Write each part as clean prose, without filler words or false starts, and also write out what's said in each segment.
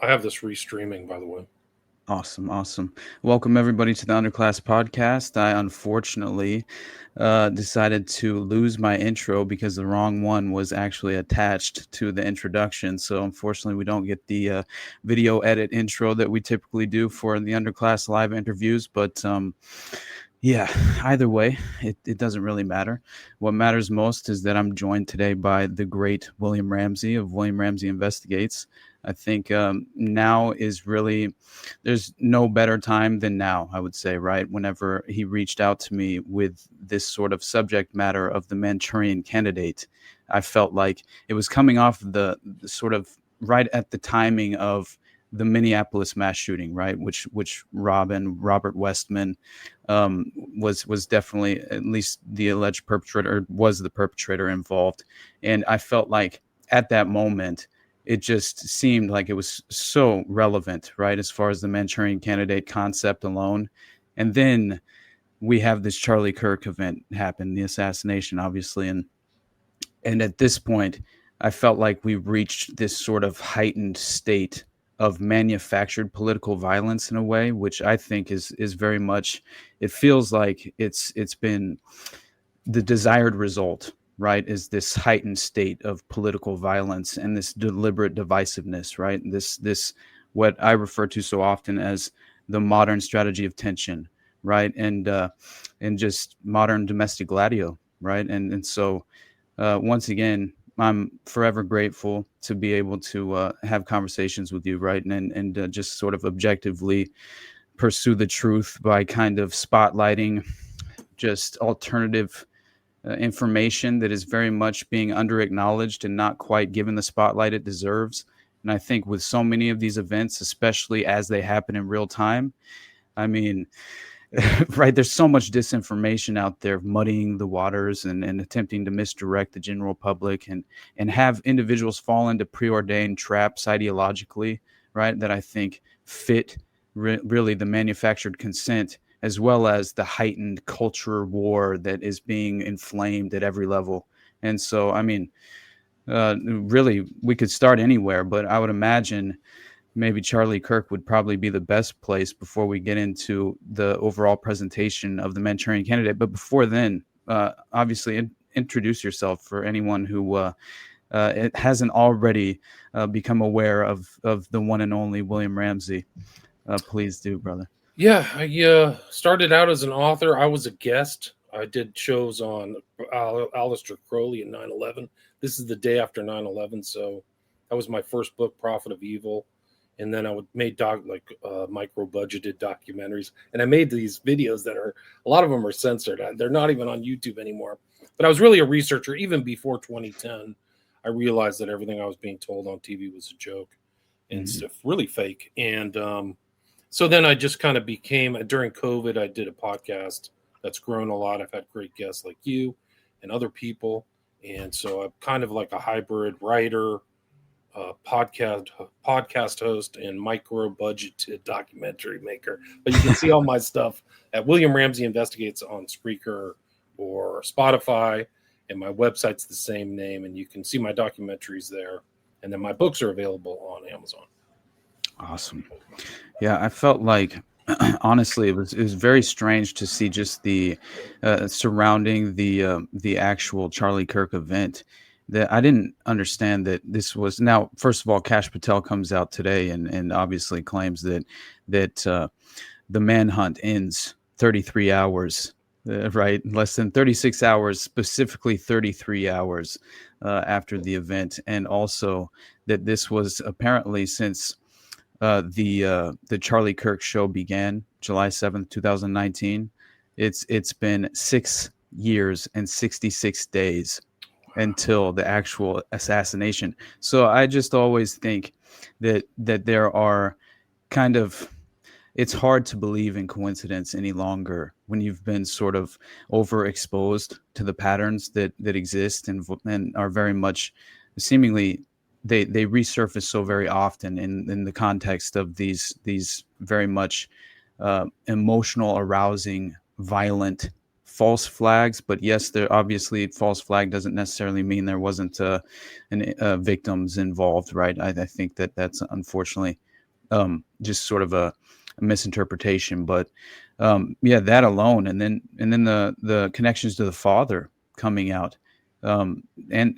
I have this restreaming, by the way. Awesome. Welcome everybody to the Underclass Podcast. I unfortunately decided to lose my intro because the wrong one was actually attached to the introduction. So unfortunately, we don't get the video edit intro that we typically do for the Underclass live interviews. But yeah, either way, it doesn't really matter. What matters most is that I'm joined today by the great William Ramsey of William Ramsey Investigates. I think now is really, there's no better time than now, I would say, right? Whenever he reached out to me with this sort of subject matter of the Manchurian candidate, I felt like it was coming off the sort of right at the timing of the Minneapolis mass shooting, right? Which Robert Westman was definitely, at least the alleged perpetrator, was the perpetrator involved. And I felt like at that moment, it just seemed like it was so relevant, right, as far as the Manchurian candidate concept alone. And then we have this Charlie Kirk event happen, the assassination, obviously. And at this point, I felt like we reached this sort of heightened state of manufactured political violence in a way, which I think is very much, it feels like it's been the desired result, right, is this heightened state of political violence and this deliberate divisiveness, right? This what I refer to so often as the modern strategy of tension, right? And just modern domestic gladio, right? And so once again, I'm forever grateful to be able to have conversations with you, right? And just sort of objectively pursue the truth by kind of spotlighting just alternative information that is very much being under acknowledged and not quite given the spotlight it deserves. And I think with so many of these events, especially as they happen in real time, I mean, right, there's so much disinformation out there muddying the waters and attempting to misdirect the general public and have individuals fall into preordained traps ideologically, right, that I think fit really the manufactured consent as well as the heightened culture war that is being inflamed at every level. And so, I mean, really, we could start anywhere, but I would imagine maybe Charlie Kirk would probably be the best place before we get into the overall presentation of the Manchurian candidate. But before then, obviously, introduce yourself for anyone who it hasn't already become aware of the one and only William Ramsey. Please do, brother. Yeah, I started out as an author. I was a guest. I did shows on Aleister Crowley in 9/11. This is the day after 9/11, so that was my first book, Prophet of Evil. And then I made micro budgeted documentaries, and I made these videos that are, a lot of them are censored. They're not even on YouTube anymore. But I was really a researcher even before 2010. I realized that everything I was being told on TV was a joke and stuff, really fake. And so then I just kind of became, during COVID, I did a podcast that's grown a lot. I've had great guests like you and other people. And so I'm kind of like a hybrid writer, podcast host, and micro budgeted documentary maker. But you can see all my stuff at William Ramsey Investigates on Spreaker or Spotify, and my website's the same name, and you can see my documentaries there. And then my books are available on Amazon. Awesome. Yeah, I felt like honestly it was very strange to see just the surrounding the actual Charlie Kirk event, that I didn't understand that this was, now first of all, Kash Patel comes out today and obviously claims that the manhunt ends 33 hours, right, less than 36 hours, specifically 33 hours after the event, and also that this was apparently since the Charlie Kirk show began July 7th, 2019. It's been 6 years and 66 days until the actual assassination. So I just always think that there are kind of, it's hard to believe in coincidence any longer when you've been sort of overexposed to the patterns that exist and are very much seemingly, they resurface so very often in the context of these very much emotional, arousing, violent false flags. But yes, there obviously, false flag doesn't necessarily mean there wasn't victims involved, right? I think that's unfortunately just sort of a misinterpretation. But yeah, that alone, and then the connections to the father coming out, and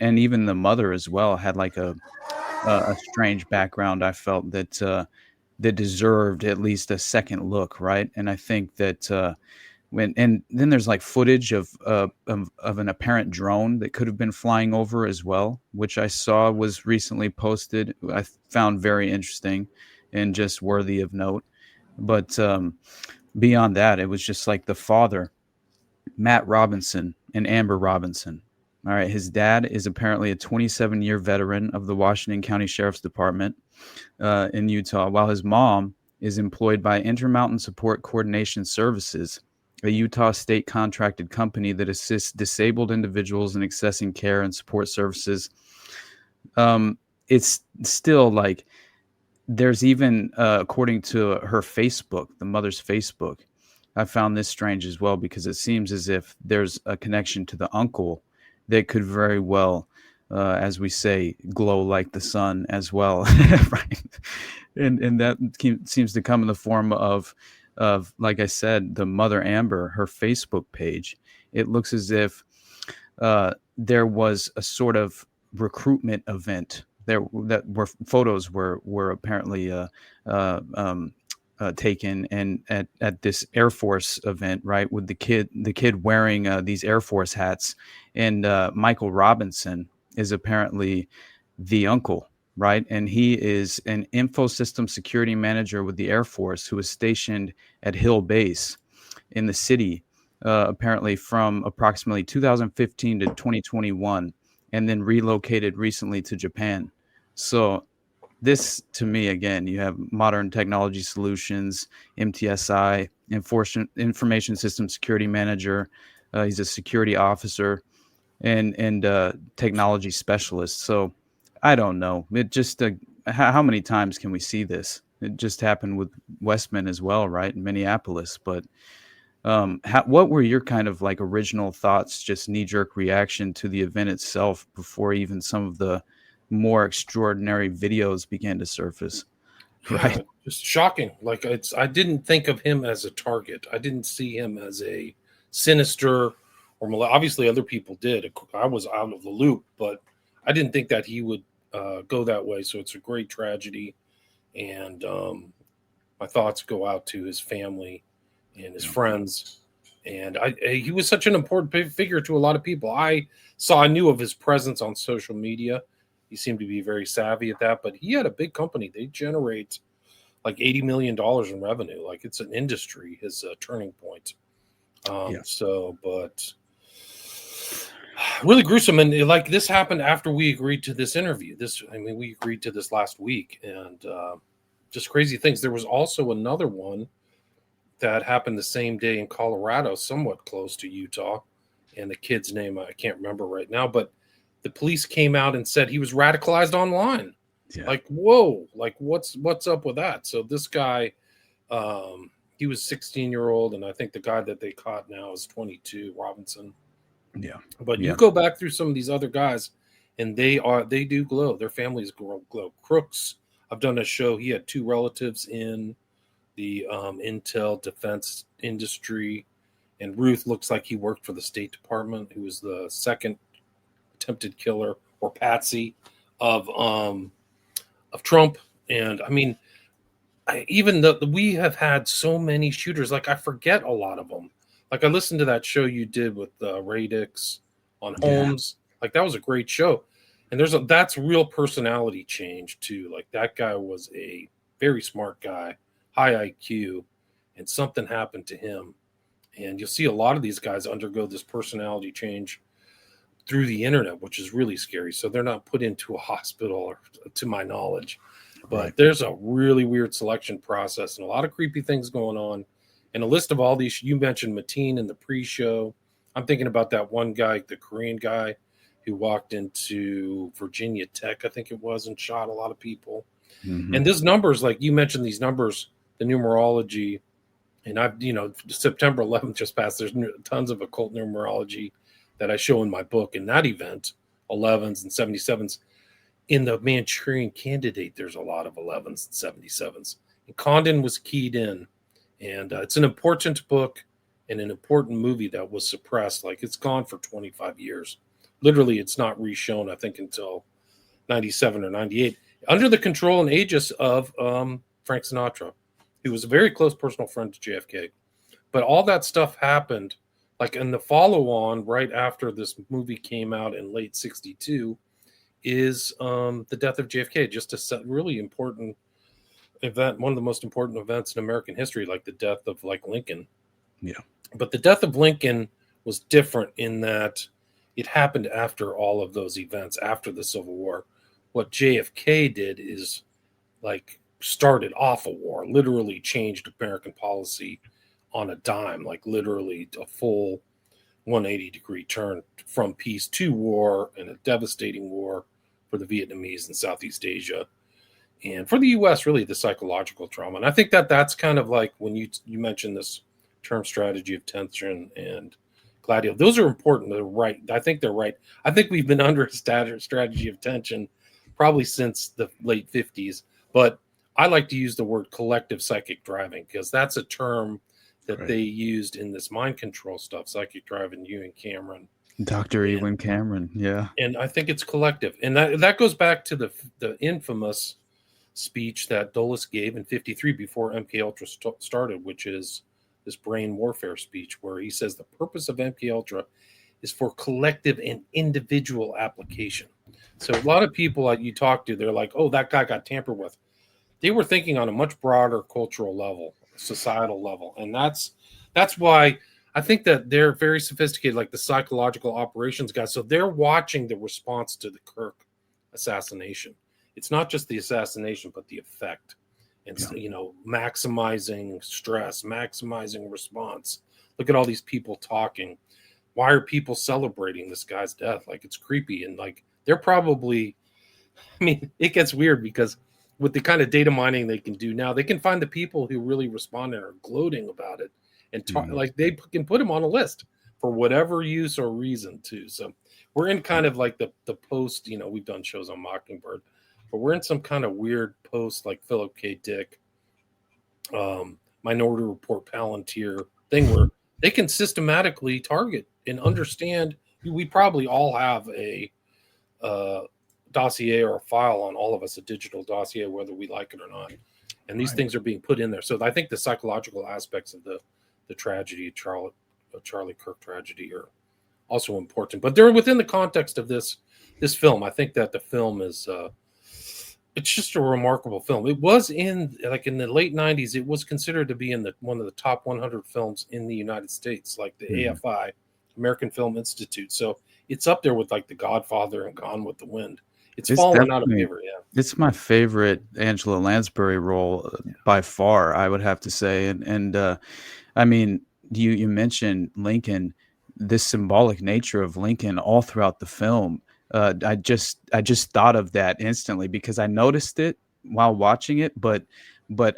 even the mother as well had like a strange background. I felt that deserved at least a second look, right? And I think that and then there's like footage of an apparent drone that could have been flying over as well, which I saw was recently posted. I found very interesting and just worthy of note. But beyond that, it was just like the father, Matt Robinson and Amber Robinson. All right, his dad is apparently a 27-year veteran of the Washington County Sheriff's Department in Utah, while his mom is employed by Intermountain Support Coordination Services, a Utah state contracted company that assists disabled individuals in accessing care and support services. It's still like there's even, according to her Facebook, the mother's Facebook, I found this strange as well because it seems as if there's a connection to the uncle that could very well, as we say, glow like the sun as well, right? And that seems to come in the form of like I said, the mother Amber, her Facebook page. It looks as if there was a sort of recruitment event there that where photos were apparently taken and at this Air Force event, right, with the kid wearing these Air Force hats, and Michael Robinson is apparently the uncle, right, and he is an info system security manager with the Air Force who is stationed at Hill Base in the city, apparently from approximately 2015 to 2021, and then relocated recently to Japan. So this, to me, again, you have Modern Technology Solutions, MTSI, Information System Security Manager. He's a security officer and technology specialist. So I don't know. It just how many times can we see this? It just happened with Westman as well, right, in Minneapolis. But what were your kind of like original thoughts, just knee-jerk reaction to the event itself before even some of the more extraordinary videos began to surface? Yeah, just shocking. Like I didn't think of him as a target. I didn't see him as a sinister or obviously other people did. I was out of the loop, but I didn't think that he would go that way. So it's a great tragedy, and my thoughts go out to his family and his friends. And he was such an important figure to a lot of people. I knew of his presence on social media. He seemed to be very savvy at that, but he had a big company. They generate like $80 million in revenue. Like it's an industry, his Turning Point. But really gruesome. And like this happened after we agreed to this interview. We agreed to this last week, and just crazy things. There was also another one that happened the same day in Colorado, somewhat close to Utah. And the kid's name, I can't remember right now, but the police came out and said he was radicalized online. Yeah. Like, whoa, like what's up with that? So this guy, he was 16-year-old, and I think the guy that they caught now is 22, Robinson. Yeah. But you go back through some of these other guys, and they do glow. Their families glow. Crooks, I've done a show. He had two relatives in the intel defense industry, and Ruth looks like he worked for the State Department, who was the second attempted killer or patsy of Trump. And I mean, we have had so many shooters, like I forget a lot of them. Like I listened to that show you did with Radix on Holmes. Like that was a great show. And that's real personality change too. Like that guy was a very smart guy, high IQ, and something happened to him. And you'll see a lot of these guys undergo this personality change through the internet, which is really scary. So they're not put into a hospital, or, to my knowledge. But there's a really weird selection process and a lot of creepy things going on. And a list of all these, you mentioned Mateen in the pre-show. I'm thinking about that one guy, the Korean guy, who walked into Virginia Tech, I think it was, and shot a lot of people. Mm-hmm. And these numbers, like you mentioned, these numbers, the numerology, and September 11th just passed. There's tons of occult numerology that I show in my book in that event, 11s and 77s. in the Manchurian Candidate, there's a lot of 11s and 77s. And Condon was keyed in. And it's an important book and an important movie that was suppressed. Like, it's gone for 25 years. Literally, it's not reshown, I think, until 97 or 98, under the control and aegis of Frank Sinatra, who was a very close personal friend to JFK. But all that stuff happened, like in the follow-on, right after this movie came out in late 62, is the death of JFK, just a really important event, one of the most important events in American history, like the death of like Lincoln. Yeah. But the death of Lincoln was different in that it happened after all of those events, after the Civil War. What JFK did is like started off a war, literally changed American policy on a dime, like literally a full 180-degree turn from peace to war, and a devastating war for the Vietnamese in Southeast Asia. And for the U.S., really the psychological trauma. And I think that that's kind of like when you mentioned this term strategy of tension and Gladio. Those are important. They're right. I think they're right. I think we've been under a strategy of tension probably since the late 50s. But I like to use the word collective psychic driving, because that's a term that they used in this mind control stuff, psychic driving, Ewan Cameron. Dr. Ewan Cameron, yeah. And I think it's collective. And that goes back to the infamous speech that Dulles gave in 53 before MK Ultra started, which is this brain warfare speech, where he says the purpose of MK Ultra is for collective and individual application. So a lot of people that you talk to, they're like, oh, that guy got tampered with. They were thinking on a much broader cultural level, societal level. And that's why I think that they're very sophisticated, like the psychological operations guys. So they're watching the response to the Kirk assassination. It's not just the assassination, but the effect. And, maximizing stress, maximizing response. Look at all these people talking. Why are people celebrating this guy's death? Like, it's creepy. And like, they're probably, it gets weird because with the kind of data mining they can do now, they can find the people who really respond and are gloating about it, and talk, like they can put them on a list for whatever use or reason too. So we're in kind of like the post, we've done shows on Mockingbird, but we're in some kind of weird post like Philip K. Dick, Minority Report Palantir thing, where they can systematically target and understand. We probably all have a dossier or a file on all of us, a digital dossier, whether we like it or not. And these things are being put in there. So I think the psychological aspects of the tragedy, Charlie Kirk tragedy, are also important. But they're within the context of this film. I think that the film is it's just a remarkable film. It was in the late 90s, it was considered to be in one of the top 100 films in the United States, like the AFI, American Film Institute. So it's up there with like The Godfather and Gone with the Wind. It's fallen out of favor, yeah. It's my favorite Angela Lansbury role by far, I would have to say. And you mentioned Lincoln, this symbolic nature of Lincoln all throughout the film. I just thought of that instantly because I noticed it while watching it, but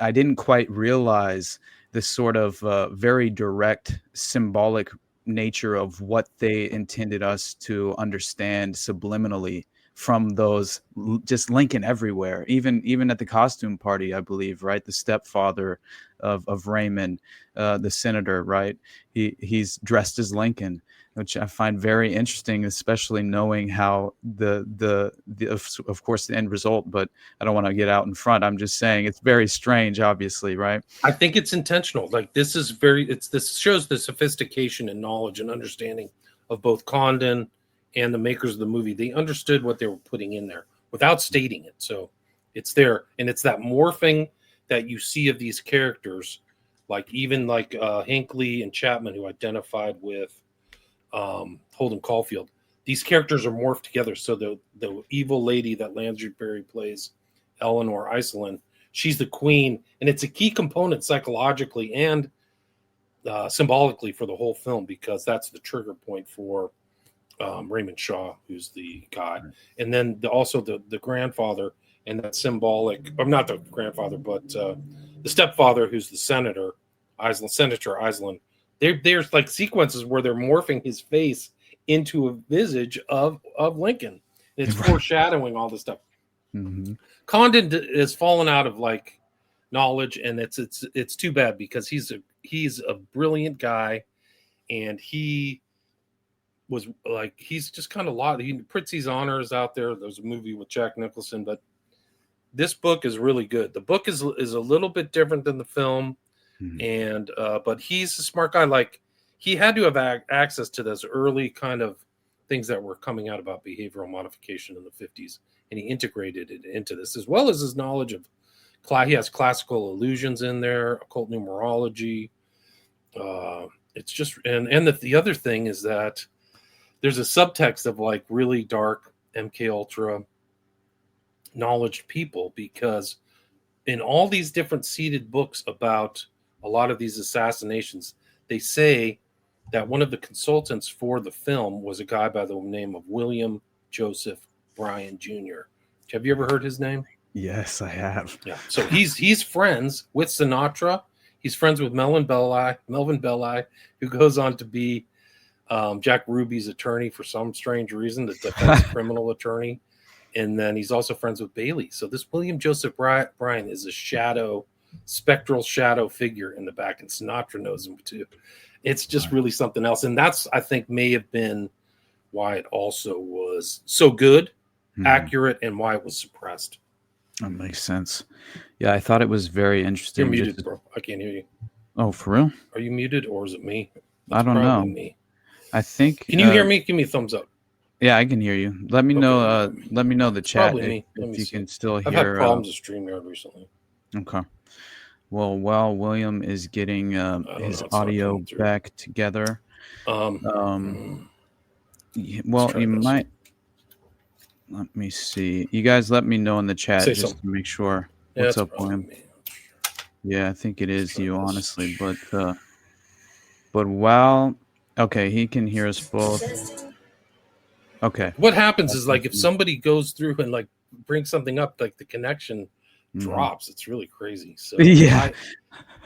I didn't quite realize the sort of very direct symbolic nature of what they intended us to understand subliminally from those, just Lincoln everywhere, even at the costume party, I believe, right? The stepfather of Raymond, the senator, right? He's dressed as Lincoln, which I find very interesting, especially knowing how the of course the end result, but I don't want to get out in front. I'm just saying it's very strange, obviously, right? I think it's intentional. Like this shows the sophistication and knowledge and understanding of both Condon and the makers of the movie. They understood what they were putting in there without stating it. So it's there. And it's that morphing that you see of these characters, like even like Hinckley and Chapman, who identified with Holden Caulfield. These characters are morphed together. So the evil lady that Lansbury plays, Eleanor Iselin, she's the queen. And it's a key component psychologically and symbolically for the whole film, because that's the trigger point for Raymond Shaw, who's the god. And then also the grandfather, and that symbolic, or not the grandfather, but the stepfather, who's the senator Iselin. There's like sequences where they're morphing his face into a visage of Lincoln. And it's foreshadowing all this stuff. Mm-hmm. Condon is fallen out of like knowledge, and it's too bad because he's a brilliant guy, and he was like he's just kind of Pritzi's Honor is out there. There's a movie with Jack Nicholson, but this book is really good. The book is a little bit different than the film, and but he's a smart guy. Like he had to have access to those early kind of things that were coming out about behavioral modification in the 50s, and he integrated it into this, as well as his knowledge of he has classical illusions in there, occult numerology. It's just and the other thing is that there's a subtext of like really dark MK Ultra knowledge people, because in all these different seeded books about a lot of these assassinations, they say that one of the consultants for the film was a guy by the name of William Joseph Bryan Jr. Have you ever heard his name? Yes, I have. Yeah. So he's friends with Sinatra. He's friends with Melvin Belli, who goes on to be Jack Ruby's attorney for some strange reason, the defense criminal attorney. And then he's also friends with Bailey. So this William Joseph Bryan is a spectral shadow figure in the back, and Sinatra knows him too. It's just really something else. And that's, I think, may have been why it also was so good, accurate, and why it was suppressed. That makes sense. Yeah, I thought it was very interesting. You're muted, bro. I can't hear you. Oh, for real? Are you muted, or is it me? I don't know. Me. I think. Can you hear me? Give me a thumbs up. Yeah, I can hear you. Let me know. Let me know the chat if you can still hear. I've had problems with StreamYard recently. Okay. Well, while William is getting his audio back together, well, you might. Let me see. You guys, let me know in the chat to make sure. What's up, William? Yeah, I think it is you, honestly. But while he can hear us both. Okay. What happens is like if somebody goes through and like brings something up, like the connection drops. It's really crazy. So yeah,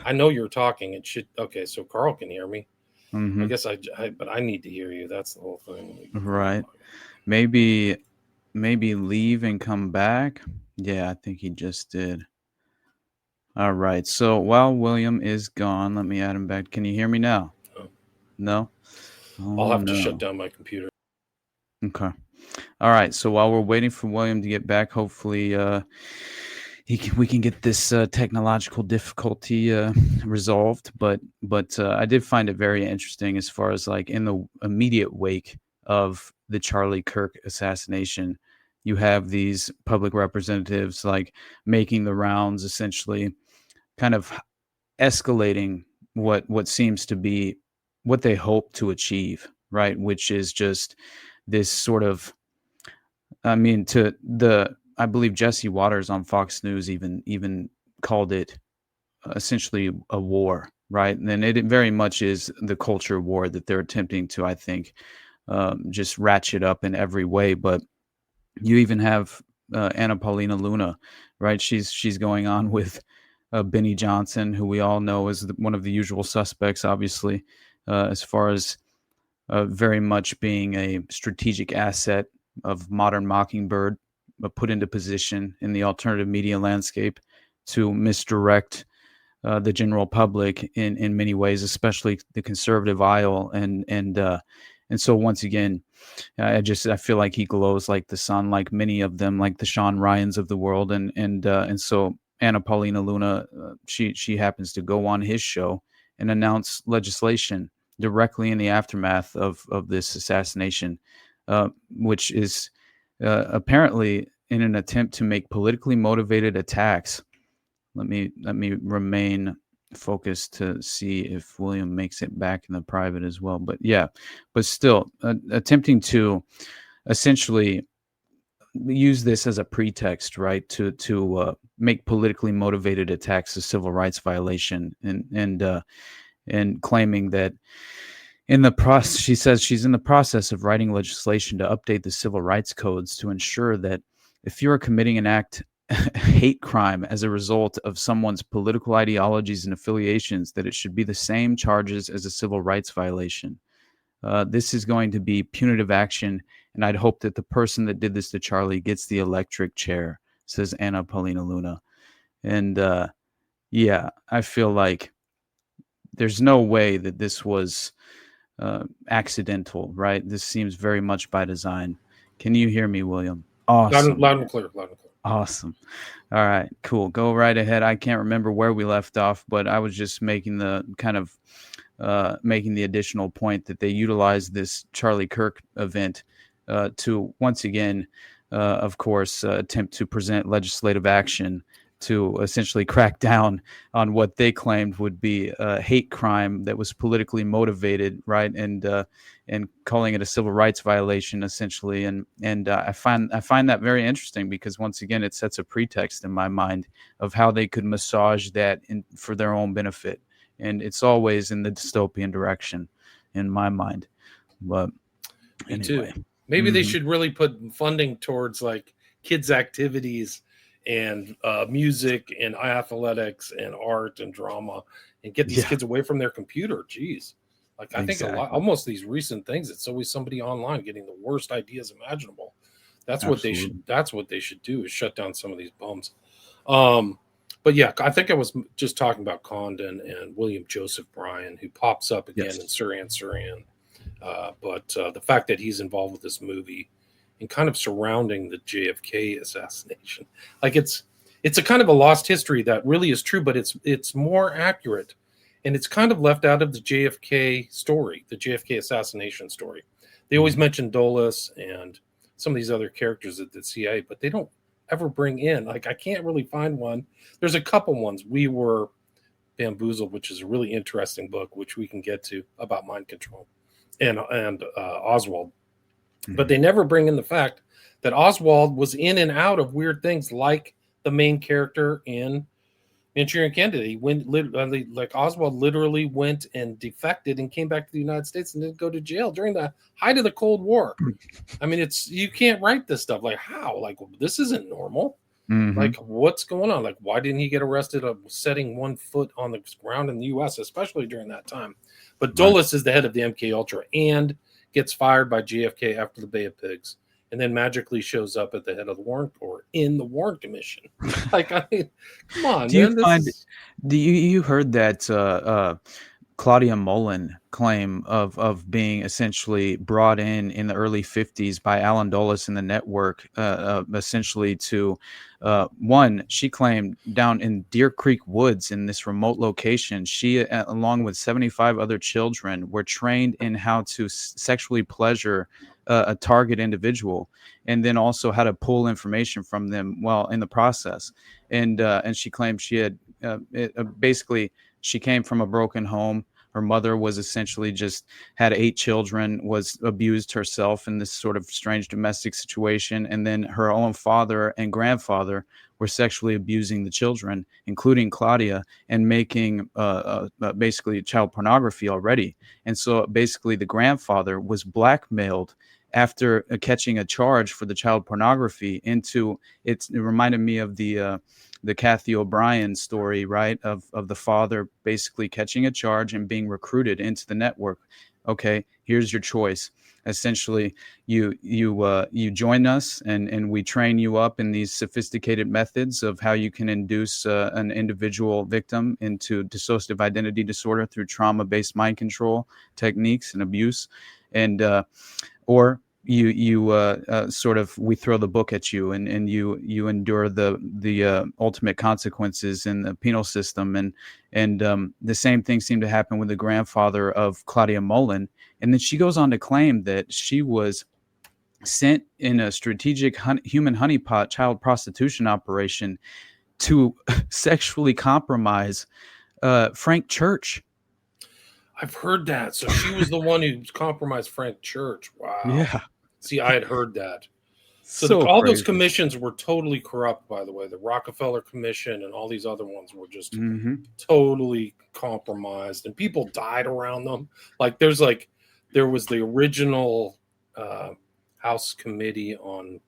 I know you're talking. It should. Okay, so Carl can hear me. I guess but I need to hear you. That's the whole thing. Right. Maybe leave and come back. Yeah, I think he just did. All right. So while William is gone, let me add him back. Can you hear me now? No. I'll have to shut down my computer. Okay. All right. So while we're waiting for William to get back, hopefully we can get this technological difficulty resolved. But I did find it very interesting as far as like in the immediate wake of the Charlie Kirk assassination, you have these public representatives like making the rounds, essentially kind of escalating what seems to be what they hope to achieve, right? Which is just this sort of, I believe Jesse Waters on Fox News even called it essentially a war, right? And it very much is the culture war that they're attempting to, I think, just ratchet up in every way. But you even have Anna Paulina Luna, right? She's going on with Benny Johnson, who we all know is one of the usual suspects, obviously, as far as very much being a strategic asset of modern Mockingbird, put into position in the alternative media landscape to misdirect the general public in many ways, especially the conservative aisle. And so once again, I feel like he glows like the sun, like many of them, like the Sean Ryans of the world. And so Anna Paulina Luna, she happens to go on his show and announce legislation directly in the aftermath of this assassination, which is apparently in an attempt to make politically motivated attacks. Let me remain focused to see if William makes it back in the private as well. But still attempting to essentially use this as a pretext, right, to make politically motivated attacks a civil rights violation, and claiming that in the process, she says she's in the process of writing legislation to update the civil rights codes to ensure that if you are committing a hate crime as a result of someone's political ideologies and affiliations, that it should be the same charges as a civil rights violation. This is going to be punitive action, and I'd hope that the person that did this to Charlie gets the electric chair. says Anna Paulina Luna. And yeah, I feel like there's no way that this was accidental, right? This seems very much by design. Can you hear me, William? Awesome. Loud and clear. Loud and clear. Awesome. All right, cool. Go right ahead. I can't remember where we left off, but I was just making the kind of making the additional point that they utilized this Charlie Kirk event to once again, of course, attempt to present legislative action to essentially crack down on what they claimed would be a hate crime that was politically motivated, right? And calling it a civil rights violation, essentially. And I find that very interesting because once again, it sets a pretext in my mind of how they could massage that for their own benefit. And it's always in the dystopian direction in my mind. But Me anyway. too. Maybe they should really put funding towards like kids' activities and music and athletics and art and drama and get these kids away from their computer. Jeez. Like I think almost these recent things, it's always somebody online getting the worst ideas imaginable. That's what they should do is shut down some of these bums. But yeah, I think I was just talking about Condon and William Joseph Bryan, who pops up again in Surian. But the fact that he's involved with this movie and kind of surrounding the JFK assassination, like it's a kind of a lost history that really is true, but it's more accurate, and it's kind of left out of the JFK story, the JFK assassination story. They always mention Dulles and some of these other characters at the CIA, but they don't ever bring in. Like I can't really find one. There's a couple ones. We Were Bamboozled, which is a really interesting book, which we can get to about mind control, and Oswald. But they never bring in the fact that Oswald was in and out of weird things like the main character in Manchurian Candidate. He went like Oswald literally went and defected and came back to the United States and didn't go to jail during the height of the Cold War. I mean, you can't write this stuff. Like how? Like this isn't normal. Like what's going on? Like why didn't he get arrested of setting one foot on the ground in the U.S., especially during that time? But Dulles is the head of the MK Ultra and gets fired by JFK after the Bay of Pigs, and then magically shows up at the head of the Warren Court in the Warren Commission. Like, I mean, come on, you heard that Claudia Mullen claim of being essentially brought in the early 50s by Alan Dulles in the network, essentially to she claimed down in Deer Creek Woods in this remote location, she along with 75 other children were trained in how to sexually pleasure a target individual, and then also how to pull information from them while in the process. And she claimed she had basically she came from a broken home. Her mother was essentially just had 8 children, was abused herself in this sort of strange domestic situation. And then her own father and grandfather were sexually abusing the children, including Claudia, and making basically child pornography already. And so basically the grandfather was blackmailed after catching a charge for the child pornography into it. It reminded me of the Kathy O'Brien story, right? Of the father basically catching a charge and being recruited into the network. Okay, here's your choice. Essentially, you join us and we train you up in these sophisticated methods of how you can induce an individual victim into dissociative identity disorder through trauma-based mind control techniques and abuse, and or you sort of we throw the book at you and you endure the ultimate consequences in the penal system, and the same thing seemed to happen with the grandfather of Claudia Mullen. And then she goes on to claim that she was sent in a strategic human honeypot child prostitution operation to sexually compromise Frank Church. I've heard that. So she was the one who compromised Frank Church. Wow. Yeah. See, I had heard that. So all those commissions were totally corrupt, by the way. The Rockefeller Commission and all these other ones were just totally compromised, and people died around them. Like there was the original House Committee on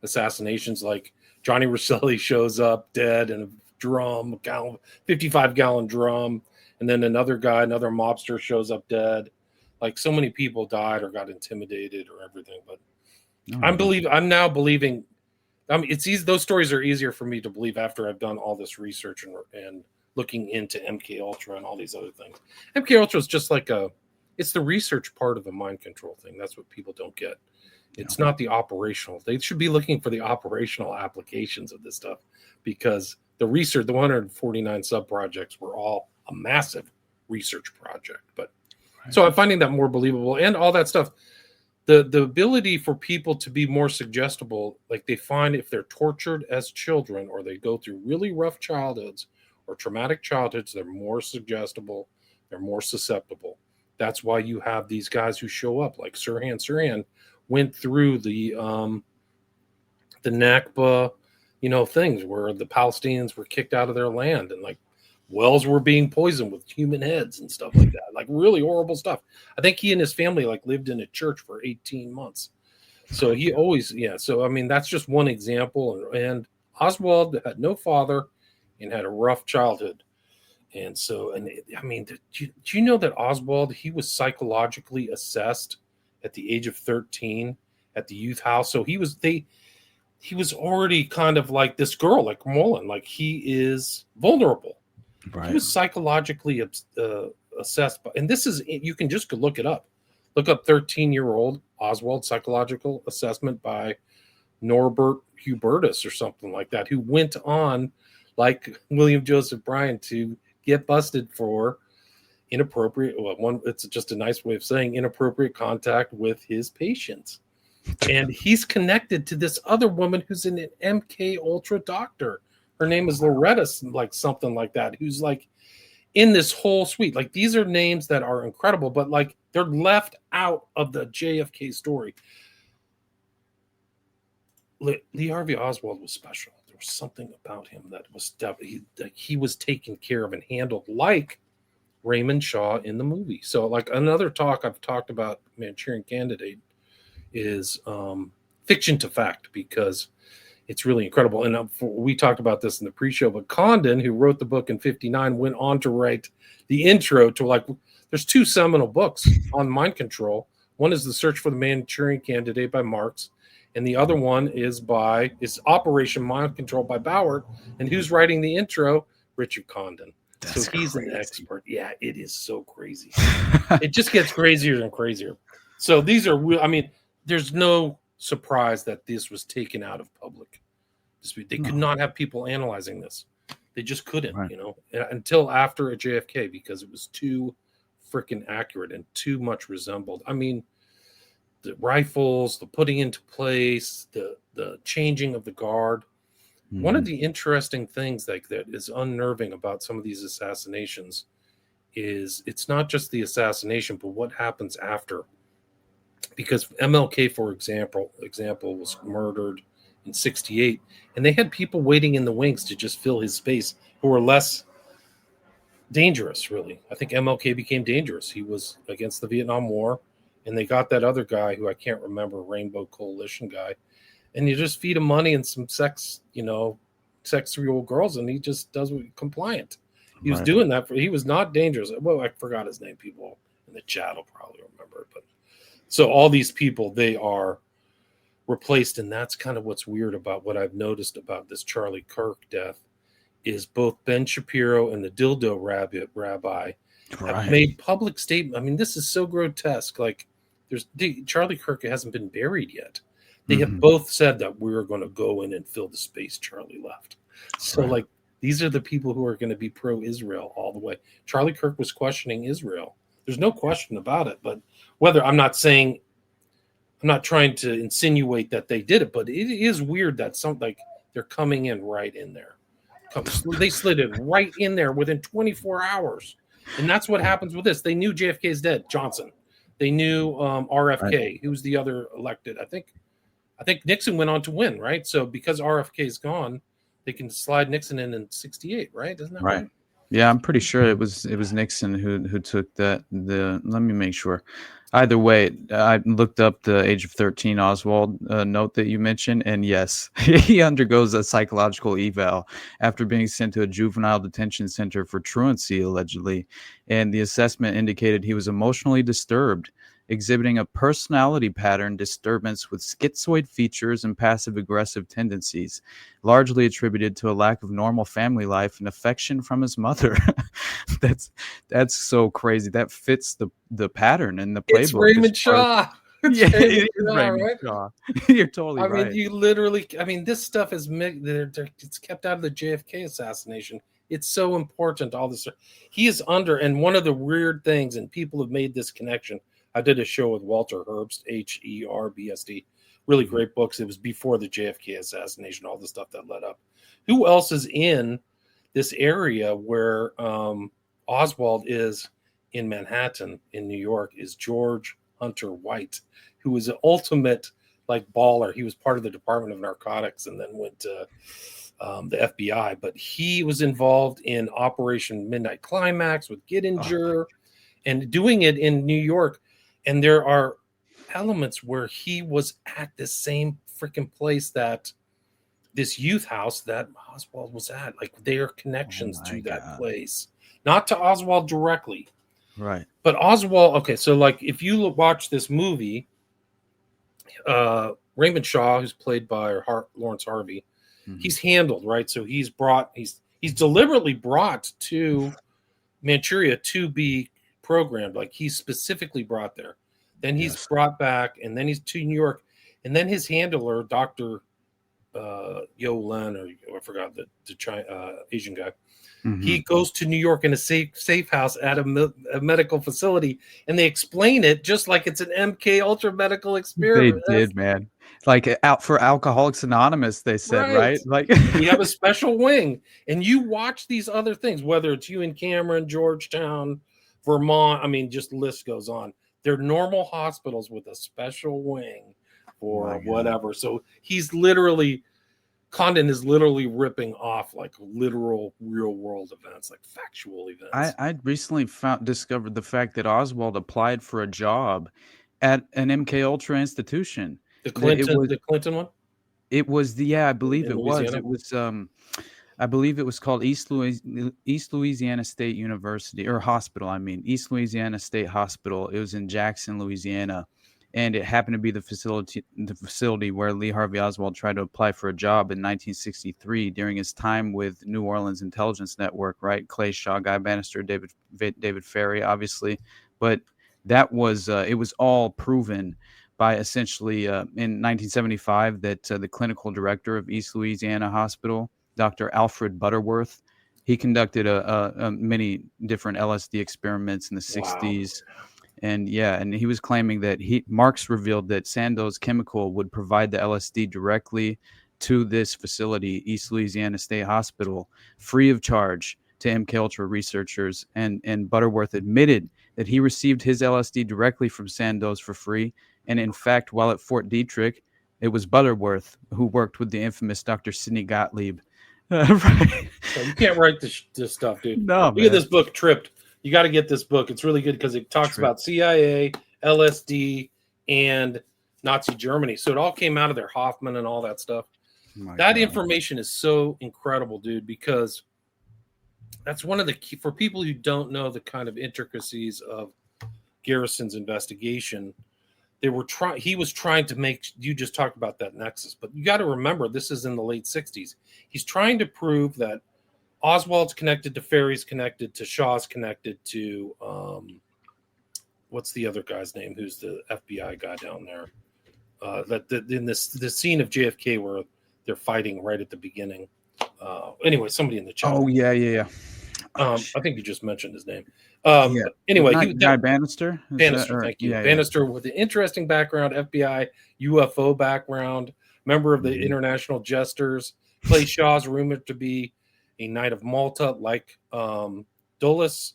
Assassinations. Like Johnny Rosselli shows up dead in a drum, 55-gallon drum. And then another mobster shows up dead. Like so many people died or got intimidated or everything. But I'm now believing I mean, it's easy. Those stories are easier for me to believe after I've done all this research and looking into MK Ultra and all these other things. MK Ultra is just like it's the research part of the mind control thing. That's what people don't get. It's not the operational. They should be looking for the operational applications of this stuff, because the research, the 149 sub projects were all a massive research project. But so I'm finding that more believable, and all that stuff. The ability for people to be more suggestible, like they find if they're tortured as children or they go through really rough childhoods or traumatic childhoods, they're more suggestible, they're more susceptible. That's why you have these guys who show up, like Sirhan went through the Nakba, things where the Palestinians were kicked out of their land, and like wells were being poisoned with human heads and stuff like that, like really horrible stuff. I think he and his family like lived in a church for 18 months. So he always, So I mean, that's just one example. And Oswald had no father and had a rough childhood. And so, I mean, do you know that Oswald, he was psychologically assessed at the age of 13 at the youth house? So he was already kind of like this girl, like Mullen, like he is vulnerable. Right. He was psychologically assessed, and this is, you can just look it up. Look up 13-year-old Oswald psychological assessment by Norbert Hubertus or something like that, who went on, like William Joseph Bryan, to get busted for inappropriate. Well, it's just a nice way of saying inappropriate contact with his patients. And he's connected to this other woman who's an MK Ultra doctor. Her name is Loretta, like something like that, who's like in this whole suite. Like, these are names that are incredible, but like they're left out of the JFK story. Lee Harvey Oswald was special. There was something about him that was definitely, he was taken care of and handled like Raymond Shaw in the movie. So like another talk I've talked about Manchurian Candidate is fiction to fact, because it's really incredible. And we talked about this in the pre-show, but Condon, who wrote the book in 1959, went on to write the intro to, like, there's two seminal books on mind control. One is The Search for the Manchurian Candidate by Marx, and the other one is Operation Mind Control by Bauer. And who's writing the intro? Richard Condon. That's so he's crazy. An expert. Yeah, it is so crazy. It just gets crazier and crazier. So these are, I mean, there's no surprise that this was taken out of public. They could not have people analyzing this. They just couldn't, until after a JFK, because it was too freaking accurate and too much resembled. I mean, the rifles, the putting into place, the changing of the guard. Mm-hmm. One of the interesting things that is unnerving about some of these assassinations is it's not just the assassination, but what happens after. Because MLK, for example, was murdered in 1968, and they had people waiting in the wings to just fill his space who were less dangerous, really. I think MLK became dangerous. He was against the Vietnam War, and they got that other guy who I can't remember, Rainbow Coalition guy, and you just feed him money and some sex-real girls, and he just does what compliant. He was doing that. He was not dangerous. Well, I forgot his name. People in the chat will probably remember it, but so all these people, they are replaced, and that's kind of what's weird about what I've noticed about this Charlie Kirk death is both Ben Shapiro and the Dildo Rabbi have made public statements. I mean, this is so grotesque. Like, Charlie Kirk hasn't been buried yet. They have both said that we're going to go in and fill the space Charlie left. So, like, these are the people who are going to be pro-Israel all the way. Charlie Kirk was questioning Israel. There's no question about it, but I'm not trying to insinuate that they did it, but it is weird that they're coming in right in there. They slid it right in there within 24 hours. And that's what happens with this. They knew JFK is dead, Johnson. They knew RFK, who's the other elected. I think Nixon went on to win, right? So because RFK is gone, they can slide Nixon in 1968, right? Isn't that right? Yeah, I'm pretty sure it was Nixon who took that. Let me make sure. Either way, I looked up the age of 13 Oswald note that you mentioned, and yes, he undergoes a psychological eval after being sent to a juvenile detention center for truancy, allegedly. And the assessment indicated he was emotionally disturbed, exhibiting a personality pattern disturbance with schizoid features and passive-aggressive tendencies, largely attributed to a lack of normal family life and affection from his mother. That's so crazy. That fits the pattern in the playbook. It's Raymond Shaw. Yeah, Raymond it is Shaw, Raymond right? Shaw. You're totally I right. mean, you literally. I mean, this stuff is it's kept out of the JFK assassination. It's so important. All this, he is under, and one of the weird things, and people have made this connection. I did a show with Walter Herbst, Herbsd, really great books. It was before the JFK assassination, all the stuff that led up. Who else is in this area where Oswald is in Manhattan, in New York? Is George Hunter White, who was an ultimate like baller. He was part of the Department of Narcotics and then went to the FBI, but he was involved in Operation Midnight Climax with Gittinger and doing it in New York. And there are elements where he was at the same freaking place that this youth house that Oswald was at. Like, their connections to that place, not to Oswald directly. Right. But Oswald, okay, so like if you watch this movie, Raymond Shaw, who's played by Lawrence Harvey, he's handled, right? So he's deliberately brought to Manchuria to be programmed. Like, he's specifically brought there. Then he's brought back, and then he's to New York. And then his handler, Dr. Yo Len, or I forgot the Asian guy, he goes to New York in a safe house at a medical facility, and they explain it just like it's an MK Ultra medical experiment. They did, man. Like out for Alcoholics Anonymous, they said, right? Like we have a special wing, and you watch these other things, whether it's you in Cameron, Georgetown, Vermont. I mean, just the list goes on. They're normal hospitals with a special wing or whatever. So he's literally. Condon is literally ripping off like literal real world events, like factual events. I recently discovered the fact that Oswald applied for a job at an MK Ultra institution. The Clinton one? It was I believe it was. It was I believe it was called East Louisiana State University or Hospital. I mean, East Louisiana State Hospital. It was in Jackson, Louisiana. And it happened to be the facility where Lee Harvey Oswald tried to apply for a job in 1963 during his time with New Orleans Intelligence Network, right? Clay Shaw, Guy Bannister, David Ferry, obviously. But that was it was all proven by essentially in 1975 that the clinical director of East Louisiana Hospital, Dr. Alfred Butterworth, he conducted many different LSD experiments in the 60s. And he was claiming that Marx revealed that Sandoz Chemical would provide the LSD directly to this facility, East Louisiana State Hospital, free of charge to MK Ultra researchers. And Butterworth admitted that he received his LSD directly from Sandoz for free. And in fact, while at Fort Detrick, it was Butterworth who worked with the infamous Dr. Sidney Gottlieb. Right. You can't write this stuff, dude. No, Look at this book, Tripped. You got to get this book. It's really good because it talks about CIA, LSD, and Nazi Germany. So it all came out of there, Hoffman and all that stuff. That information is so incredible, dude, because that's one of the key for people who don't know the kind of intricacies of Garrison's investigation. He was trying to make, you just talked about that nexus, but you got to remember, this is in the late 60s. He's trying to prove that Oswald's connected to Ferry's connected to Shaw's connected to what's the other guy's name? Who's the FBI guy down there? In the scene of JFK where they're fighting right at the beginning. Anyway, somebody in the chat. Oh yeah. I think you just mentioned his name. Anyway, Guy Bannister. Thank you. Bannister with an interesting background, FBI, UFO background, member of the International Jesters. Clay Shaw's rumored to be a Knight of Malta, like Dulles,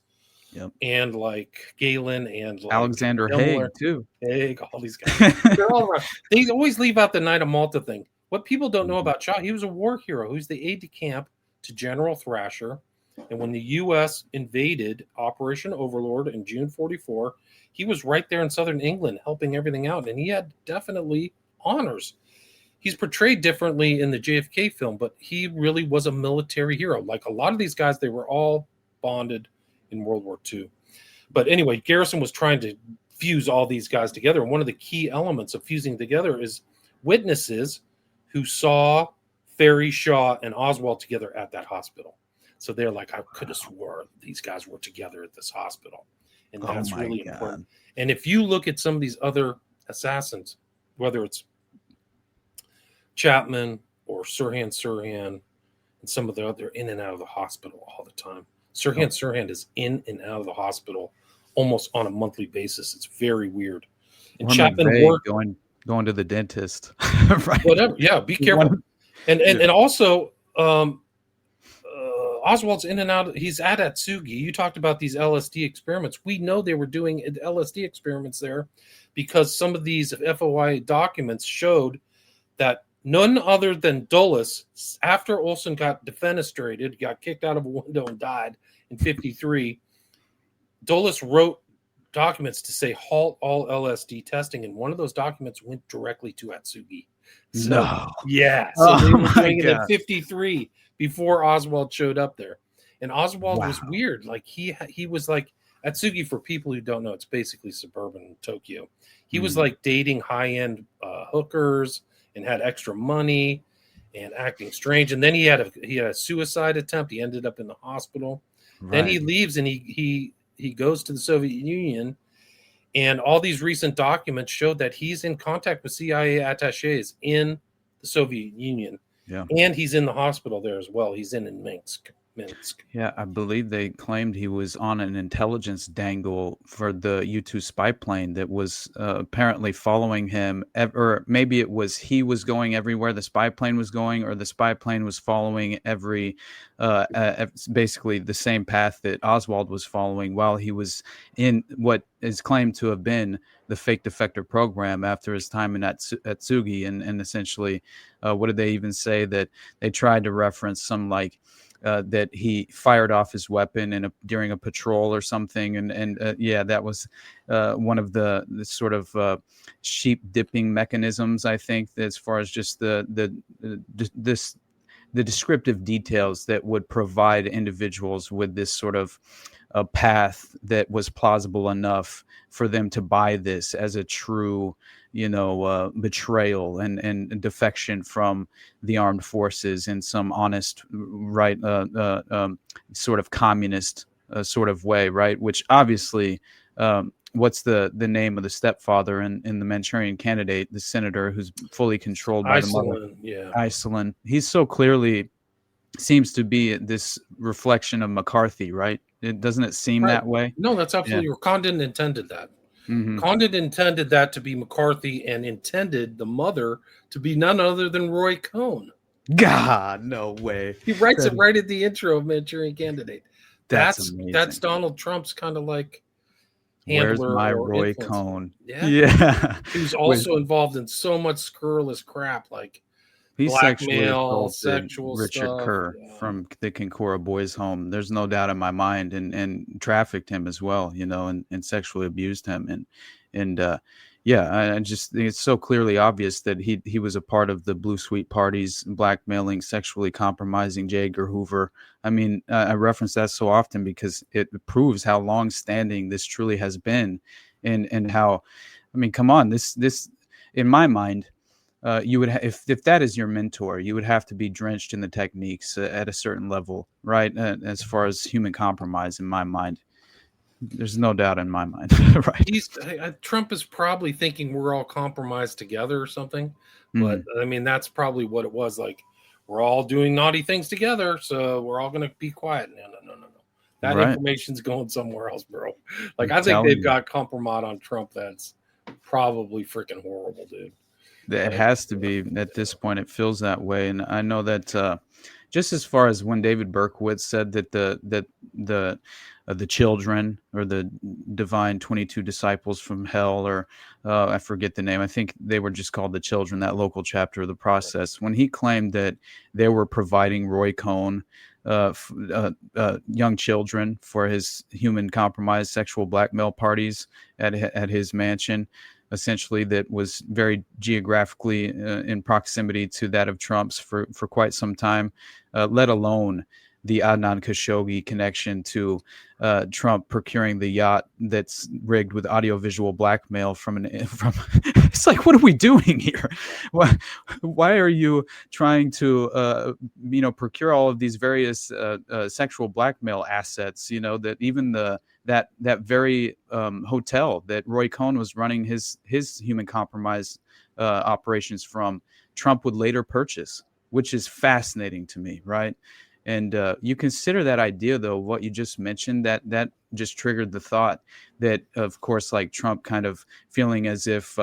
and like Galen, and like Alexander Haig too. Haig, all these guys. They're all around. They always leave out the Knight of Malta thing. What people don't know about Shaw, he was a war hero. He was the aide-de-camp to General Thrasher. And when the U.S. invaded Operation Overlord in June 1944, he was right there in southern England helping everything out. And he had definitely honors. He's portrayed differently in the JFK film, but he really was a military hero. Like a lot of these guys, they were all bonded in World War II. But anyway, Garrison was trying to fuse all these guys together. And one of the key elements of fusing together is witnesses who saw Ferry, Shaw, and Oswald together at that hospital. So they're like, I could have swore these guys were together at this hospital. And that's really important. And if you look at some of these other assassins, whether it's Chapman or Sirhan, and some of the other, in and out of the hospital all the time. Sirhan is in and out of the hospital almost on a monthly basis. It's very weird. And Chapman worked going to the dentist, right? Whatever. Yeah, be careful. And also, Oswald's in and out. He's at Atsugi. You talked about these LSD experiments. We know they were doing LSD experiments there because some of these FOI documents showed that none other than Dulles, after Olson got defenestrated, got kicked out of a window and died in 1953, Dulles wrote documents to say halt all LSD testing, and one of those documents went directly to Atsugi. So, no. Yeah. So they were doing it in 1953 before Oswald showed up there. And Oswald was weird. Like he was like, Atsugi, for people who don't know, it's basically suburban Tokyo. He was like dating high-end hookers and had extra money and acting strange. And then he had a suicide attempt. He ended up in the hospital. Right. Then he leaves and he goes to the Soviet Union. And all these recent documents showed that he's in contact with CIA attachés in the Soviet Union. Yeah. And he's in the hospital there as well. He's in Minsk. Yeah, I believe they claimed he was on an intelligence dangle for the U-2 spy plane that was apparently following him. Or maybe it was he was going everywhere the spy plane was going, or the spy plane was following basically the same path that Oswald was following while he was in what is claimed to have been the fake defector program after his time in Atsugi. And essentially, what did they even say? That they tried to reference some that he fired off his weapon during a patrol or something, and that was one of the sort of sheep dipping mechanisms, I think, as far as just the descriptive details that would provide individuals with this sort of a path that was plausible enough for them to buy this as a true, betrayal and defection from the armed forces in some honest, right, sort of communist sort of way, right? Which obviously, what's the name of the stepfather in the Manchurian Candidate, the senator who's fully controlled by the mother? Yeah, Iceland. He's so clearly seems to be this reflection of McCarthy, right? Doesn't it seem that way? No, that's absolutely. Condon intended that. Mm-hmm. Condon intended that to be McCarthy and intended the mother to be none other than Roy Cohn. God, no way. He writes it right at the intro of Manchurian Candidate. That's Donald Trump's kind of like handler. Where's my Roy Cohn? Yeah. He was also involved in so much scurrilous crap like he blackmail, sexual Richard stuff. Kerr from the Kinkora Boys Home. There's no doubt in my mind, and trafficked him as well, and sexually abused him, I just think it's so clearly obvious that he was a part of the Blue Suite parties, blackmailing, sexually compromising J. Edgar Hoover. I mean, I reference that so often because it proves how long-standing this truly has been, and how, I mean, come on, this in my mind. You would if that is your mentor, you would have to be drenched in the techniques at a certain level, right? As far as human compromise, in my mind, there's no doubt in my mind, right? Trump is probably thinking we're all compromised together or something, but I mean that's probably what it was. Like we're all doing naughty things together, so we're all going to be quiet. No. That information's going somewhere else, bro. Like I think they've got compromise on Trump. That's probably freaking horrible, dude. It has to be at this point. It feels that way, and I know that just as far as when David Berkowitz said that the children or the divine 22 disciples from hell, or I forget the name. I think they were just called the children. That local chapter of the process. When he claimed that they were providing Roy Cohn young children for his human compromise sexual blackmail parties at his mansion. Essentially, that was very geographically in proximity to that of Trump's for quite some time, let alone the Adnan Khashoggi connection to Trump procuring the yacht that's rigged with audiovisual blackmail from. It's like, what are we doing here? Why are you trying to procure all of these various sexual blackmail assets? That even that very hotel that Roy Cohn was running his human compromise operations from, Trump would later purchase, which is fascinating to me, right? And you consider that idea, though, what you just mentioned, that just triggered the thought that, of course, like Trump kind of feeling as if,